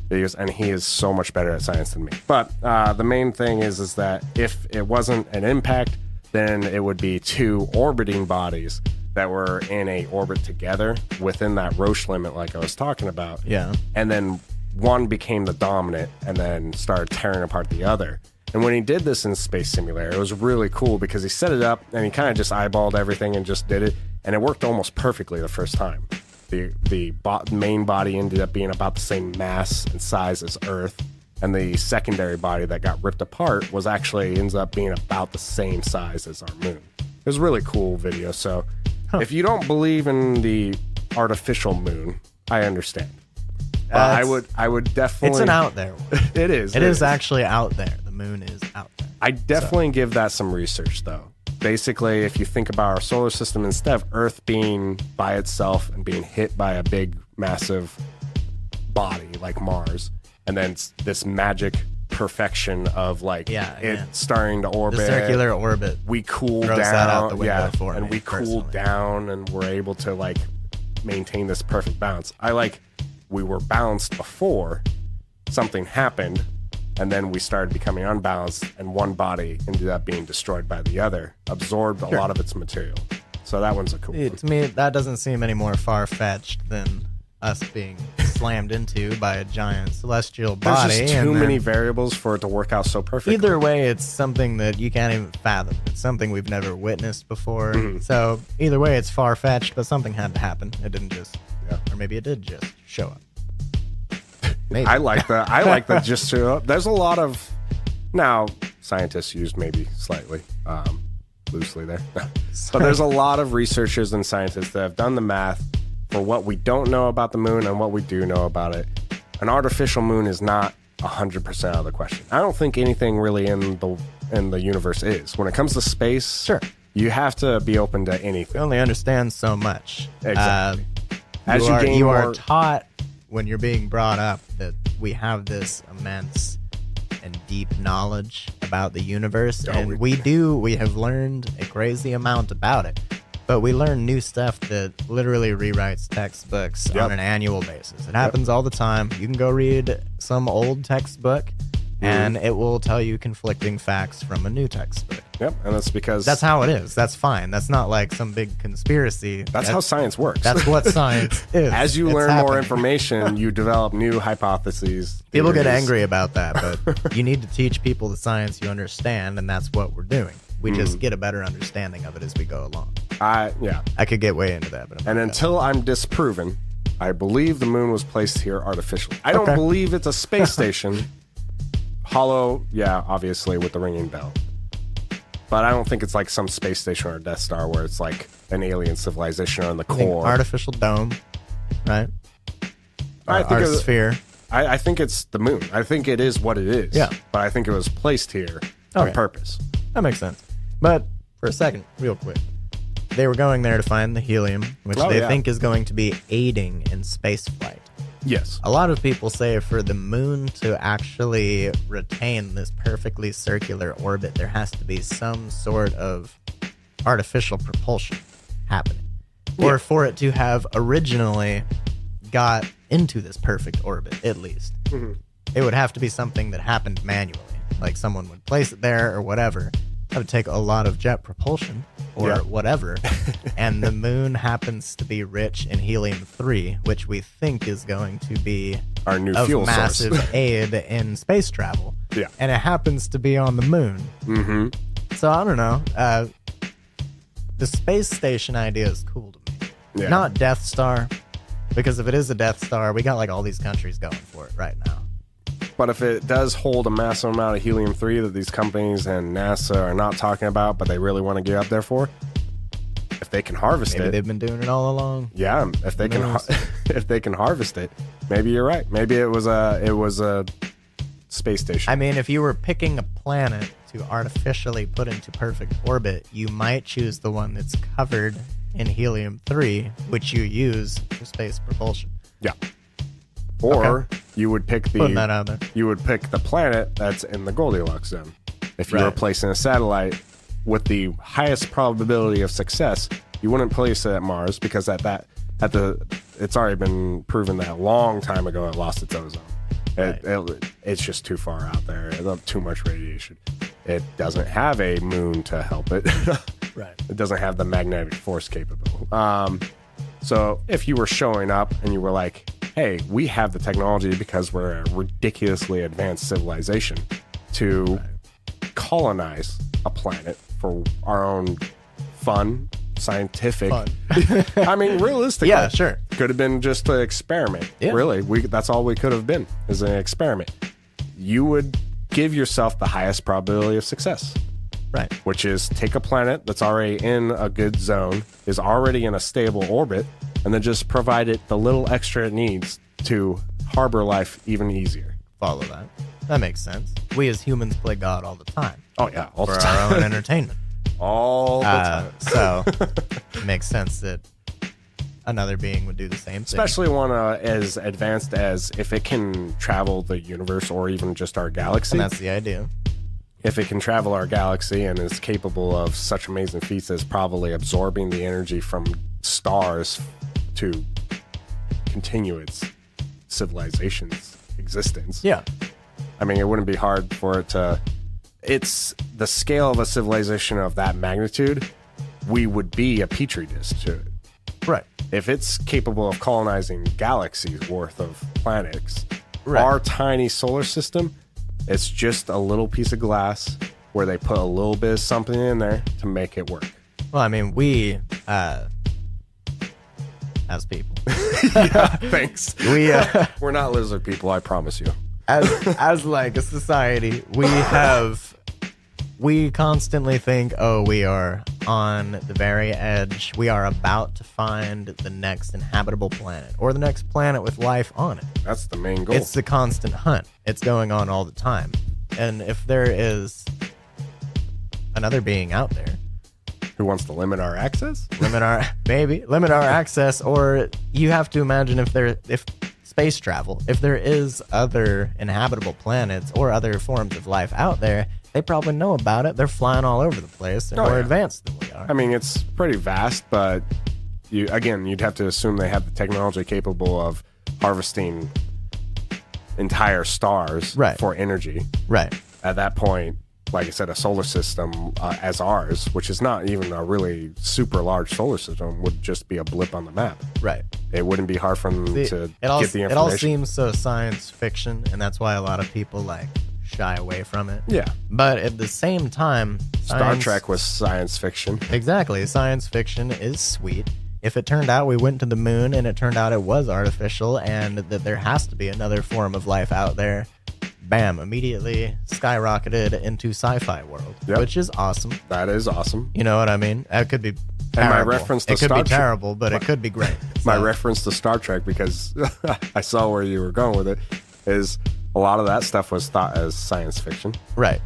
videos, and he is so much better at science than me. But the main thing is that if it wasn't an impact, then it would be two orbiting bodies that were in a orbit together within that Roche limit, like I was talking about.
Yeah.
And then one became the dominant and then started tearing apart the other. And when he did this in Space Simulator, it was really cool because he set it up and he kind of just eyeballed everything and just did it. And it worked almost perfectly the first time. The main body ended up being about the same mass and size as Earth. And the secondary body that got ripped apart ends up being about the same size as our moon. It was a really cool video. So if you don't believe in the artificial moon, I understand. I would definitely.
It's an out there one.
It is.
It is actually out there. The moon is out there.
I definitely give that some research, though. Basically, if you think about our solar system, instead of Earth being by itself and being hit by a big, massive body like Mars, and then this magic perfection of starting to orbit,
the circular orbit.
We cool down,
that out the window for
and
me,
we cool down, and we're able to maintain this perfect balance. We were balanced before something happened, and then we started becoming unbalanced, and one body ended up being destroyed by the other, absorbed a lot of its material. So that one's a cool one.
To me, that doesn't seem any more far-fetched than us being slammed into by a giant celestial body.
There's just too many variables for it to work out so perfectly.
Either way, it's something that you can't even fathom. It's something we've never witnessed before. So either way, it's far-fetched, but something had to happen. It didn't just, or maybe it did just show up. Maybe.
I like that. I like that just show up. There's a lot of, now scientists use maybe slightly loosely there, but there's a lot of researchers and scientists that have done the math for what we don't know about the moon and what we do know about it. An artificial moon is not 100% out of the question. I don't think anything really in the universe is. When it comes to space,
sure,
you have to be open to anything.
You only understand so much.
Exactly.
As you are taught when you're being brought up that we have this immense and deep knowledge about the universe, and we have learned a crazy amount about it. But we learn new stuff that literally rewrites textbooks on an annual basis. It happens all the time. You can go read some old textbook, and it will tell you conflicting facts from a new textbook.
Yep, and that's because...
That's how it is. That's fine. That's not like some big conspiracy.
That's how science works.
That's what science is.
As you learn more information, you develop new hypotheses.
People get angry about that, but you need to teach people the science you understand, and that's what we're doing. We just get a better understanding of it as we go along. I could get way into that, but
until I'm disproven, I believe the moon was placed here artificially. I don't believe it's a space station. Hollow, obviously with the ringing bell. But I don't think it's like some space station or a Death Star where it's like an alien civilization on the core.
Artificial dome, right?
I think
our sphere.
I think it's the moon. I think it is what it is.
Yeah.
But I think it was placed here on purpose.
That makes sense. But for a second, real quick, they were going there to find the helium, which they think is going to be aiding in space flight.
Yes.
A lot of people say for the moon to actually retain this perfectly circular orbit, there has to be some sort of artificial propulsion happening. Or for it to have originally got into this perfect orbit, at least. It would have to be something that happened manually. Like someone would place it there or whatever. That would take a lot of jet propulsion or whatever. And the moon happens to be rich in helium-3, which we think is going to be
our new fuel
massive
source.
aid in space travel.
Yeah.
And it happens to be on the moon. So I don't know. The space station idea is cool to me.
Yeah.
Not Death Star, because if it is a Death Star, we got like all these countries going for it right now.
But if it does hold a massive amount of helium-3 that these companies and NASA are not talking about, but they really want to get up there for, if they can harvest
maybe they've been doing it all along.
Yeah, if they if they can harvest it, maybe you're right. Maybe it was a space station.
I mean, if you were picking a planet to artificially put into perfect orbit, you might choose the one that's covered in helium-3, which you use for space propulsion.
Yeah. Or you would pick
the
planet that's in the Goldilocks zone. If you were placing a satellite with the highest probability of success, you wouldn't place it at Mars because it's already been proven that a long time ago it lost its ozone. It's just too far out there. Too much radiation. It doesn't have a moon to help it.
Right.
It doesn't have the magnetic force capability. So if you were showing up and you were like, hey, we have the technology because we're a ridiculously advanced civilization to colonize a planet for our own scientific. I mean, realistically,
yeah, sure.
Could have been just an experiment.
Yeah.
Really, that's all we could have been is an experiment. You would give yourself the highest probability of success.
Right.
Which is take a planet that's already in a good zone, is already in a stable orbit, and then just provide it the little extra it needs to harbor life even easier.
Follow that. That makes sense. We as humans play God all the time.
Oh, yeah. All
for
the time.
our own entertainment.
All the time.
So it makes sense that another being would do the same thing.
Especially one as advanced as if it can travel the universe or even just our galaxy.
And that's the idea.
If it can travel our galaxy and is capable of such amazing feats as probably absorbing the energy from stars to continue its civilization's existence.
Yeah.
I mean, it wouldn't be hard for it to... It's the scale of a civilization of that magnitude we would be a petri dish to it.
Right.
If it's capable of colonizing galaxies worth of planets,
Right.
our tiny solar system, it's just a little piece of glass where they put a little bit of something in there to make it work.
Well, I mean, we, as people,
Yeah, thanks.
we,
We're not lizard people, I promise you.
as like a society, we constantly think, oh, we are on the very edge. We are about to find the next inhabitable planet or the next planet with life on it.
That's the main goal.
It's the constant hunt. It's going on all the time. And if there is another being out there,
Who wants to limit our access?
limit our access, or you have to imagine if space travel, if there is other inhabitable planets or other forms of life out there, they probably know about it. They're flying all over the place. They're more advanced than we are.
I mean, it's pretty vast, but you'd have to assume they have the technology capable of harvesting entire stars
Right.
for energy.
Right.
At that point, like I said, a solar system as ours, which is not even a really super large solar system, would just be a blip on the map.
Right.
It wouldn't be hard for them to get the information.
It all seems so science fiction, and that's why a lot of people like shy away from it.
Yeah.
But at the same time,
Star Trek was science fiction.
Exactly. Science fiction is sweet. If it turned out we went to the moon and it turned out it was artificial and that there has to be another form of life out there, bam, immediately skyrocketed into sci-fi world,
Yep.
which is awesome.
That is awesome.
You know what I mean? It could be terrible.
And my reference to
it could
Star
be
Trek-
terrible, but it could be great.
My
So,
reference to Star Trek, because I saw where you were going with it, is a lot of that stuff was thought as science fiction.
right.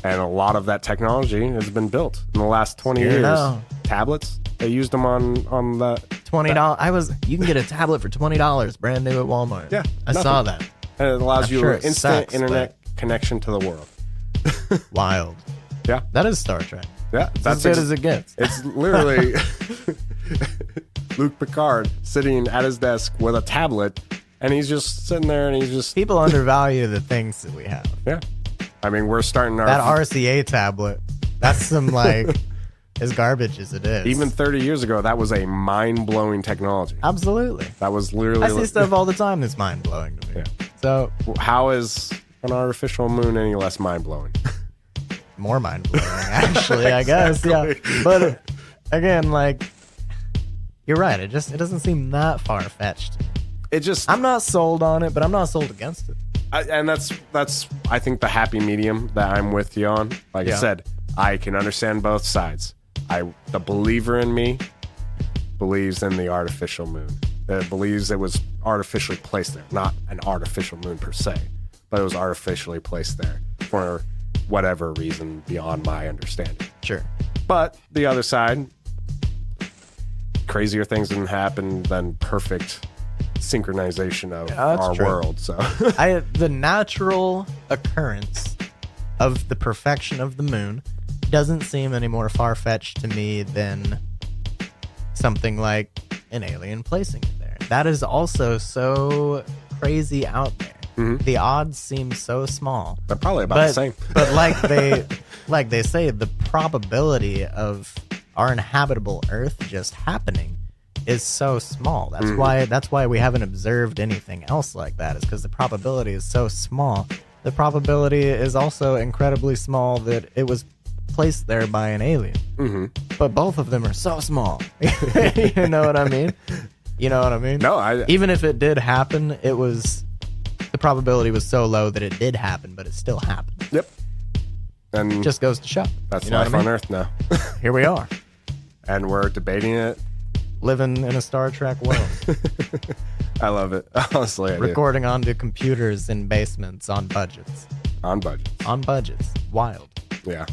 And a lot of that technology has been built in the last 20
Here
years.
now.
Tablets, they used them on the...
$20. You can get a tablet for $20, brand new at Walmart.
Yeah,
I
nothing.
saw that.
And it allows
I'm
you
sure
an
it
instant
sucks,
internet connection to the world.
Wild.
Yeah,
That is Star Trek.
yeah.
It's as good as it gets.
It's literally Luke Picard sitting at his desk with a tablet, and he's just sitting there, and he's just...
People undervalue the things that we have.
Yeah. I mean, we're starting our...
That RCA tablet, that's some like as garbage as it is.
Even 30 years ago, that was a mind-blowing technology.
Absolutely.
That was literally...
I see stuff all the time that's mind blowing to me.
Yeah.
So
How is an artificial moon any less mind-blowing?
more mind blowing, actually, I guess. Yeah. But again, like you're right. It doesn't seem that far fetched.
It just...
I'm not sold on it, but I'm not sold against it.
and that's I think the happy medium that I'm with you on. Like I
Yeah.
said, I can understand both sides. The believer in me believes in the artificial moon. That believes it was artificially placed there, not an artificial moon per se, but it was artificially placed there for whatever reason beyond my understanding.
Sure.
But the other side, crazier things can happen than perfect synchronization of
Yeah, that's
our
true.
world. So
The natural occurrence of the perfection of the moon doesn't seem any more far-fetched to me than something like an alien placing it there. That is also so crazy out there.
Mhm.
The odds seem so small.
they're probably about the same.
But like they say, the probability of our inhabitable Earth just happening is so small. That's why we haven't observed anything else like that, is because the probability is so small. The probability is also incredibly small that it was placed there by an alien.
Mm-hmm.
But both of them are so small. You know what I mean? You know what I mean?
No,
Even if it did happen, the probability was so low that it did happen, but it still happened.
Yep. And
Just goes to show.
that's
You know
life
what I mean?
on Earth now.
Here we are,
And we're debating it.
living in a Star Trek world,
I love it. Honestly, I do.
recording onto computers in basements on budgets.
On budget.
On budgets. Wild.
Yeah.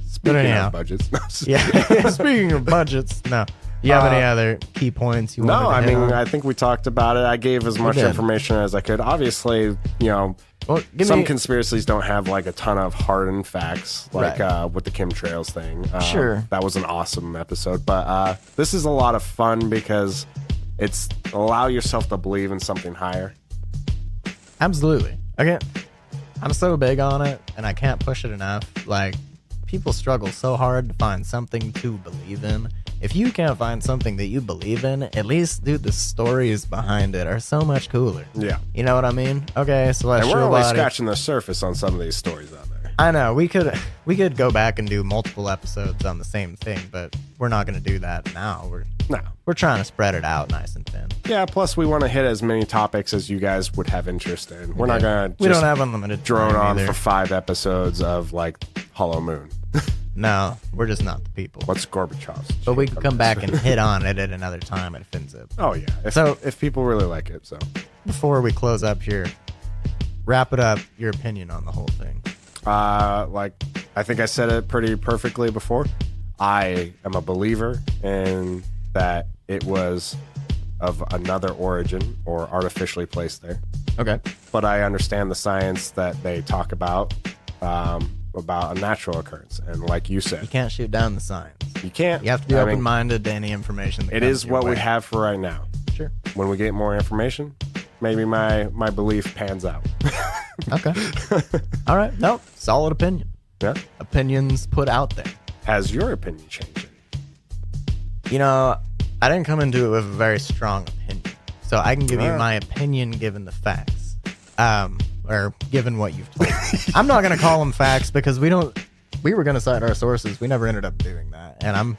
Speaking
anyhow.
of budgets. No,
Yeah. Speaking of budgets, no. You have any other key points you want
No,
to
I
hit
mean,
on?
I think we talked about it. I gave as much
did.
information as I could. Obviously,
Well, give
some
me-
conspiracies don't have like a ton of hardened facts, like
Right.
with the chemtrails thing.
Sure.
That was an awesome episode. But this is a lot of fun because it's allow yourself to believe in something higher.
Absolutely. Again, I'm so big on it, and I can't push it enough. Like, people struggle so hard to find something to believe in. If you can't find something that you believe in, at least, dude, the stories behind it are so much cooler.
Yeah.
You know what I mean? Okay, celestial
And we're only
body.
scratching the surface on some of these stories out there.
I know, we could go back and do multiple episodes on the same thing, but we're not going to do that now. We're trying to spread it out nice and thin.
Yeah, plus we want to hit as many topics as you guys would have interest in. We're not going to
We don't have unlimited
drone
time
on
either.
for 5 episodes of, like, Hollow Moon.
No, we're just not the people.
What's Gorbachev's?
But we can come back and hit on it at another time at FinZip.
Oh, yeah. If people really like it, so.
Before we close up here, wrap it up, your opinion on the whole thing.
Like, I think I said it pretty perfectly before. I am a believer in that it was of another origin or artificially placed there.
Okay.
But I understand the science that they talk about a natural occurrence. And like you said,
You can't shoot down the science.
you can't.
You have to be open-minded to any information that
It
comes
is
your
what we
way.
have for right now.
Sure.
When we get more information, maybe my belief pans out.
Okay. All right. No, solid opinion.
Yeah.
Opinions put out there.
Has your opinion changed?
You know, I didn't come into it with a very strong opinion. So I can give you
Alright.
my opinion given the facts. Or given what you've told me. I'm not going to call them facts because we were going to cite our sources. We never ended up doing that. And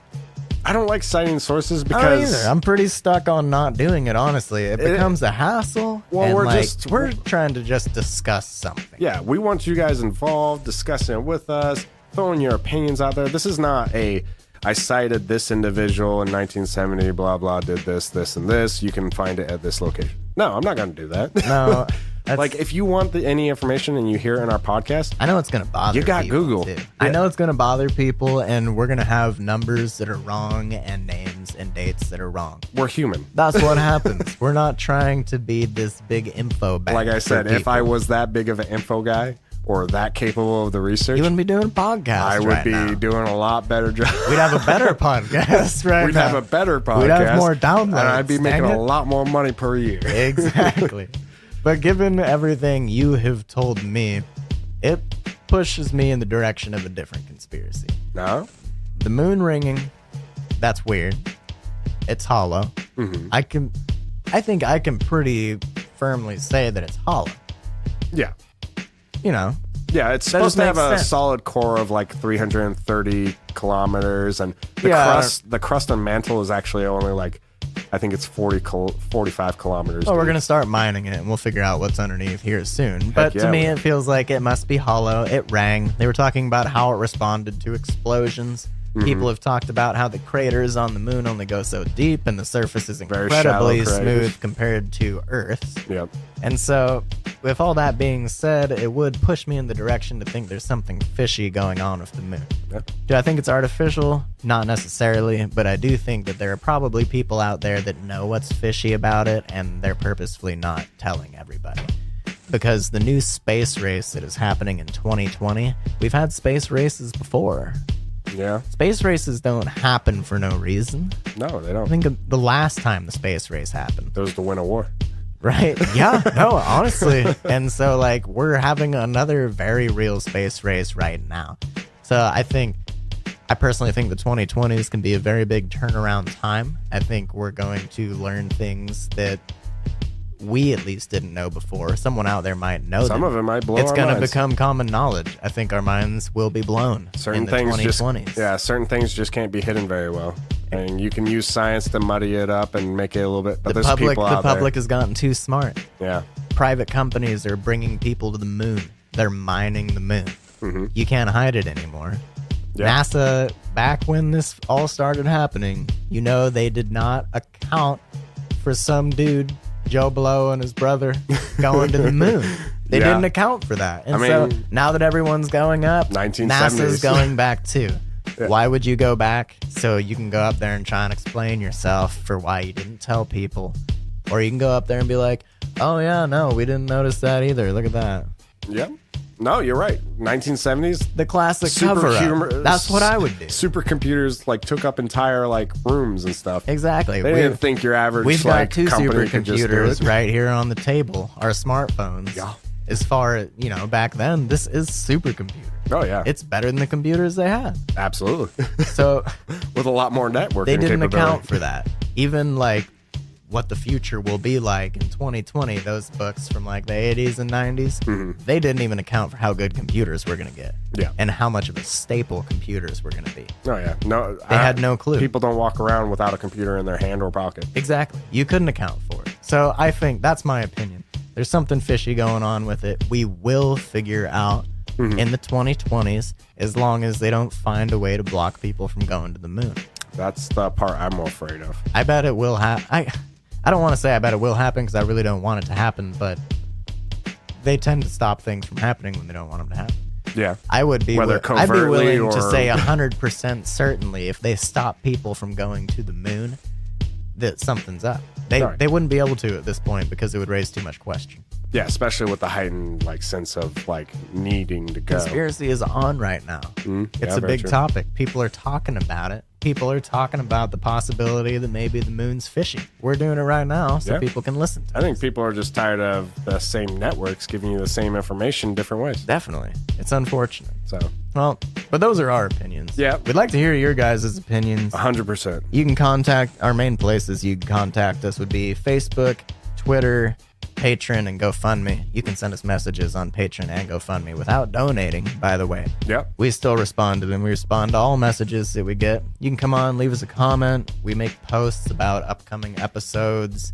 I don't like citing sources
I don't
because
either. I'm pretty stuck on not doing it, honestly. It becomes a hassle.
Well,
and
we're
trying to just discuss something.
yeah, we want you guys involved, discussing it with us, throwing your opinions out there. This is not I cited this individual in 1970, blah, blah, did this, and this. You can find it at this location. No, I'm not going to do that.
No.
Like, if you want any information and you hear it in our podcast,
I know it's going to bother
You got
people,
Google.
too.
Yeah.
I know it's going to bother people, and we're going to have numbers that are wrong and names and dates that are wrong.
we're human.
That's what happens. We're not trying to be this big info bag.
Like I
for
said, if
people.
I was that big of an info guy or that capable of the research,
You wouldn't be doing podcasts
I would
right
be
now.
doing a lot better job.
We'd have a better podcast right
We'd
now.
have a better podcast.
We'd have more downloads.
And I'd be making
dang
a
it.
lot more money per year.
Exactly. But given everything you have told me, it pushes me in the direction of a different conspiracy.
No?
The moon ringing, that's weird. It's hollow.
Mm-hmm.
I think I can pretty firmly say that it's hollow.
Yeah.
You know,
Yeah, it's
That
supposed
just
to have
makes
a
sense.
solid core of like 330 kilometers, and
Yeah.
the crust and mantle is actually only like, I think it's 45 kilometers.
oh, we're
deep.
going to start mining it and we'll figure out what's underneath here soon. But
yeah,
to me,
we-
it feels like it must be hollow. It rang. They were talking about how it responded to explosions.
Mm-hmm.
People have talked about how the craters on the moon only go so deep and the surface is
Very
incredibly
shallow craters.
smooth compared to Earth's.
Yep.
And so, with all that being said, it would push me in the direction to think there's something fishy going on with the moon.
Yep.
Do I think it's artificial? Not necessarily, but I do think that there are probably people out there that know what's fishy about it, and they're purposefully not telling everybody. Because the new space race that is happening in 2020, we've had space races before.
Yeah.
Space races don't happen for no reason.
No, they
I
don't.
think of the last time the space race happened.
It was to win a war.
Right. Yeah. No, honestly. And so, like, we're having another very real space race right now. So I personally think the 2020s can be a very big turnaround time. I think we're going to learn things that we at least didn't know before. Someone out there might know
Some
them.
of it might blow
It's
our
going to
minds.
become common knowledge. I think our minds will be blown
Certain
in the
things
2020s.
certain things just can't be hidden very well. And you can use science to muddy it up and make it a little bit. But
The
there's people out
public has gotten too smart.
there.
Private companies are bringing people to the moon. They're mining the moon.
Mm-hmm.
You can't hide it anymore.
Yeah.
NASA, back when this all started happening, you know, they did not account for some dude, Joe Blow and his brother, going to the moon. They
Yeah.
didn't account for that. And
I
so
mean,
now that everyone's going up,
1970s.
NASA's going back too.
Yeah.
Why would you go back? So you can go up there and try and explain yourself for why you didn't tell people. Or you can go up there and be like, oh yeah, no, we didn't notice that either. Look at that.
Yep. No, you're right. 1970s.
The classic cover-up. That's what I would do.
Supercomputers like took up entire like rooms and stuff.
Exactly.
They didn't think your average
We've
like
got two
company could just do
supercomputers
it.
right here on the table, our smartphones.
Yeah.
as far as, back then, this is supercomputer.
Oh, yeah.
It's better than the computers they had.
Absolutely.
So
with a lot more networking
they didn't
capability.
account for that. Even like what the future will be like in 2020, those books from like the 80s and 90s, they didn't even account for how good computers were going to get.
Yeah.
And how much of a staple computers were going to be.
Oh, yeah. No,
They had no clue.
People don't walk around without a computer in their hand or pocket.
Exactly. You couldn't account for it. So I think that's my opinion. There's something fishy going on with it. We will figure out in the 2020s, as long as they don't find a way to block people from going to the moon.
That's the part I'm afraid of.
I bet it will happen. I don't want to say I bet it will happen because I really don't want it to happen, but they tend to stop things from happening when they don't want them to happen.
Yeah.
I would be
Whether
I'd be willing
covertly
to
or-
say 100% certainly if they stop people from going to the moon that something's up.
Right.
They wouldn't be able to at this point because it would raise too much question.
Yeah, especially with the heightened sense of needing to go.
Conspiracy is on right now. It's
yeah,
a
very
big
true.
topic. People are talking about it. People are talking about the possibility that maybe the moon's fishing. We're doing it right now so
Yeah.
people can listen to
I think people are just tired of the same networks giving you the same information different ways.
Definitely. It's unfortunate.
So,
Well, but those are our opinions.
Yeah.
We'd like to hear your guys' opinions.
100%.
You can contact our main places you can contact us would be Facebook, Twitter, Patreon, and GoFundMe. You can send us messages on Patreon and GoFundMe without donating, by the way.
Yep.
We still respond to them. We respond to all messages that we get. You can come on, leave us a comment. We make posts about upcoming episodes,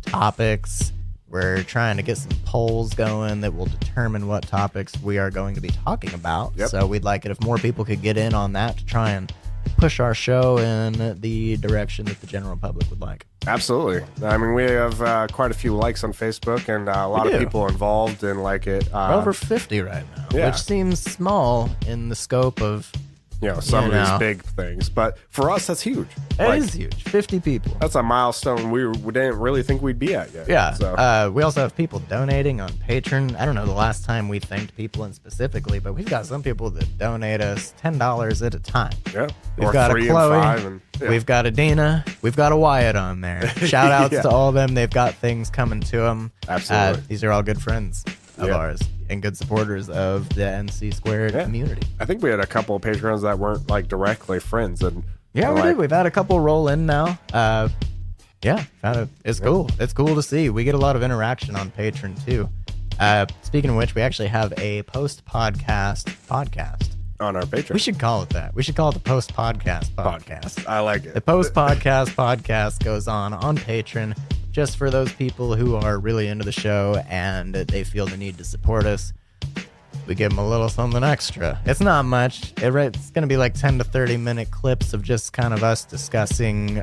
topics. We're trying to get some polls going that will determine what topics we are going to be talking about.
Yep.
So we'd like it if more people could get in on that to try and push our show in the direction that the general public would like.
Absolutely. I mean, we have quite a few likes on Facebook and a lot of
do.
people involved in it.
We're over 50 right now,
yeah.
which seems small in the scope of
some of
know.
these big things. But for us, that's huge.
It is huge. 50 people.
That's a milestone we didn't really think we'd be at yet.
Yeah.
So.
We also have people donating on Patreon. I don't know the last time we thanked people in specifically, but we've got some people that donate us $10 at a time.
Yeah.
We've
Or
got a
3
Chloe.
and 5. And, yeah.
We've got a Dina. We've got a Wyatt on there. Shout outs
Yeah.
to all of them. They've got things coming to them.
Absolutely.
These are all good friends of
Yeah.
ours and good supporters of the NC Squared community.
I think we had a couple of patrons that weren't directly friends. And
Yeah, we did. We've had a couple roll in now. Yeah, it's cool. It's cool to see. We get a lot of interaction on Patreon too. Speaking of which, we actually have a post-podcast podcast.
on our Patreon.
We should call it that. We should call it the post-podcast podcast.
I like it.
The post-podcast podcast goes on Patreon just for those people who are really into the show and they feel the need to support us. We give them a little something extra. It's not much. It's going to be like 10 to 30 minute clips of just kind of us discussing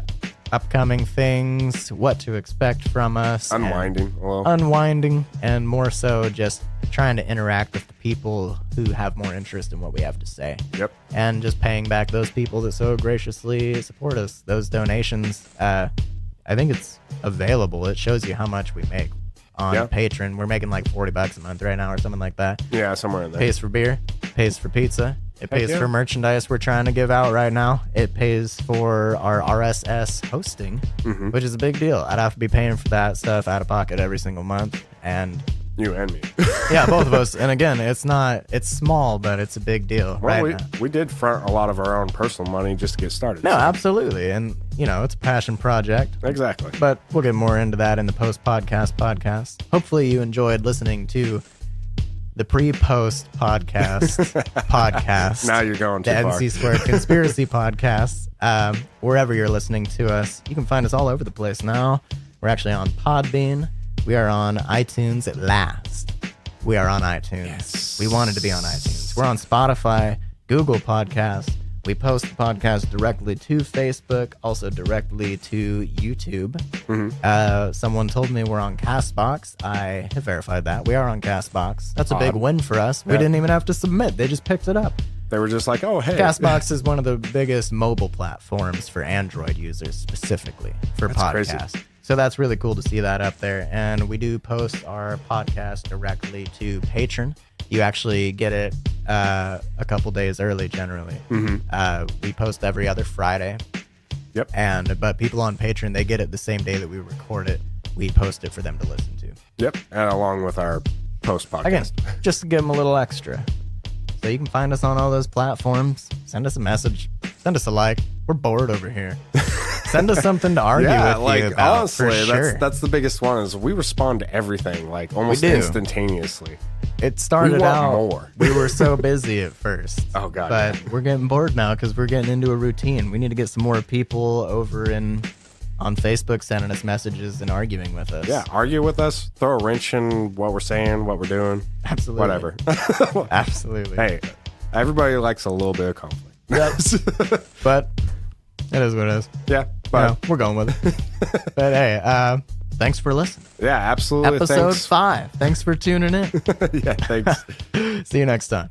upcoming things, what to expect from us.
Unwinding.
And more so just trying to interact with the people who have more interest in what we have to say.
Yep.
And just paying back those people that so graciously support us. Those donations, I think it's available. It shows you how much we make on Patreon. We're making like $40 a month right now or something like that.
Yeah, somewhere in there.
Pays for beer, pays for pizza, it pays
yeah.
for merchandise we're trying to give out right now. It pays for our RSS hosting, which is a big deal. I'd have to be paying for that stuff out of pocket every single month. And
You and me.
yeah, both of us. And again, it's small, but it's a big deal now.
We did front a lot of our own personal money just to get started.
No,
so.
absolutely. And, it's a passion project.
Exactly.
But we'll get more into that in the podcast. Hopefully you enjoyed listening to the pre-post podcast.
Now you're going too
the
far.
NC Squared Conspiracy Podcast. Wherever you're listening to us, you can find us all over the place now. We're actually on Podbean. We are on iTunes at last. We are on iTunes.
Yes.
We wanted to be on iTunes. We're on Spotify, Google Podcasts. We post the podcast directly to Facebook, also directly to YouTube. Someone told me we're on CastBox. I have verified that. We are on CastBox. That's a big win for us. We didn't even have to submit. They just picked it up.
They were just like, oh, hey.
CastBox is one of the biggest mobile platforms for Android users, specifically for podcasts.
Crazy.
So that's really cool to see that up there. And we do post our podcast directly to Patreon. You actually get it a couple days early, generally. We post every other Friday.
Yep.
But people on Patreon, they get it the same day that we record it. We post it for them to listen to.
Yep. And along with our post podcast.
Again, just to give them a little extra. So you can find us on all those platforms. Send us a message. Send us a like. We're bored over here. Send us something to argue with you about.
Honestly,
for sure.
that's the biggest one is we respond to everything like almost instantaneously.
It started out
more.
We were so busy at first.
Oh god.
But we're getting bored now because we're getting into a routine. We need to get some more people over on Facebook sending us messages and arguing with us.
Yeah, argue with us. Throw a wrench in what we're saying, what we're doing.
Absolutely.
Whatever.
Absolutely.
Hey, everybody likes a little bit of conflict.
Yep. But it is what it is.
Yeah, but
we're going with it. But hey, thanks for listening.
Yeah, absolutely.
Episode 5. Thanks for tuning in.
Yeah, thanks.
See you next time.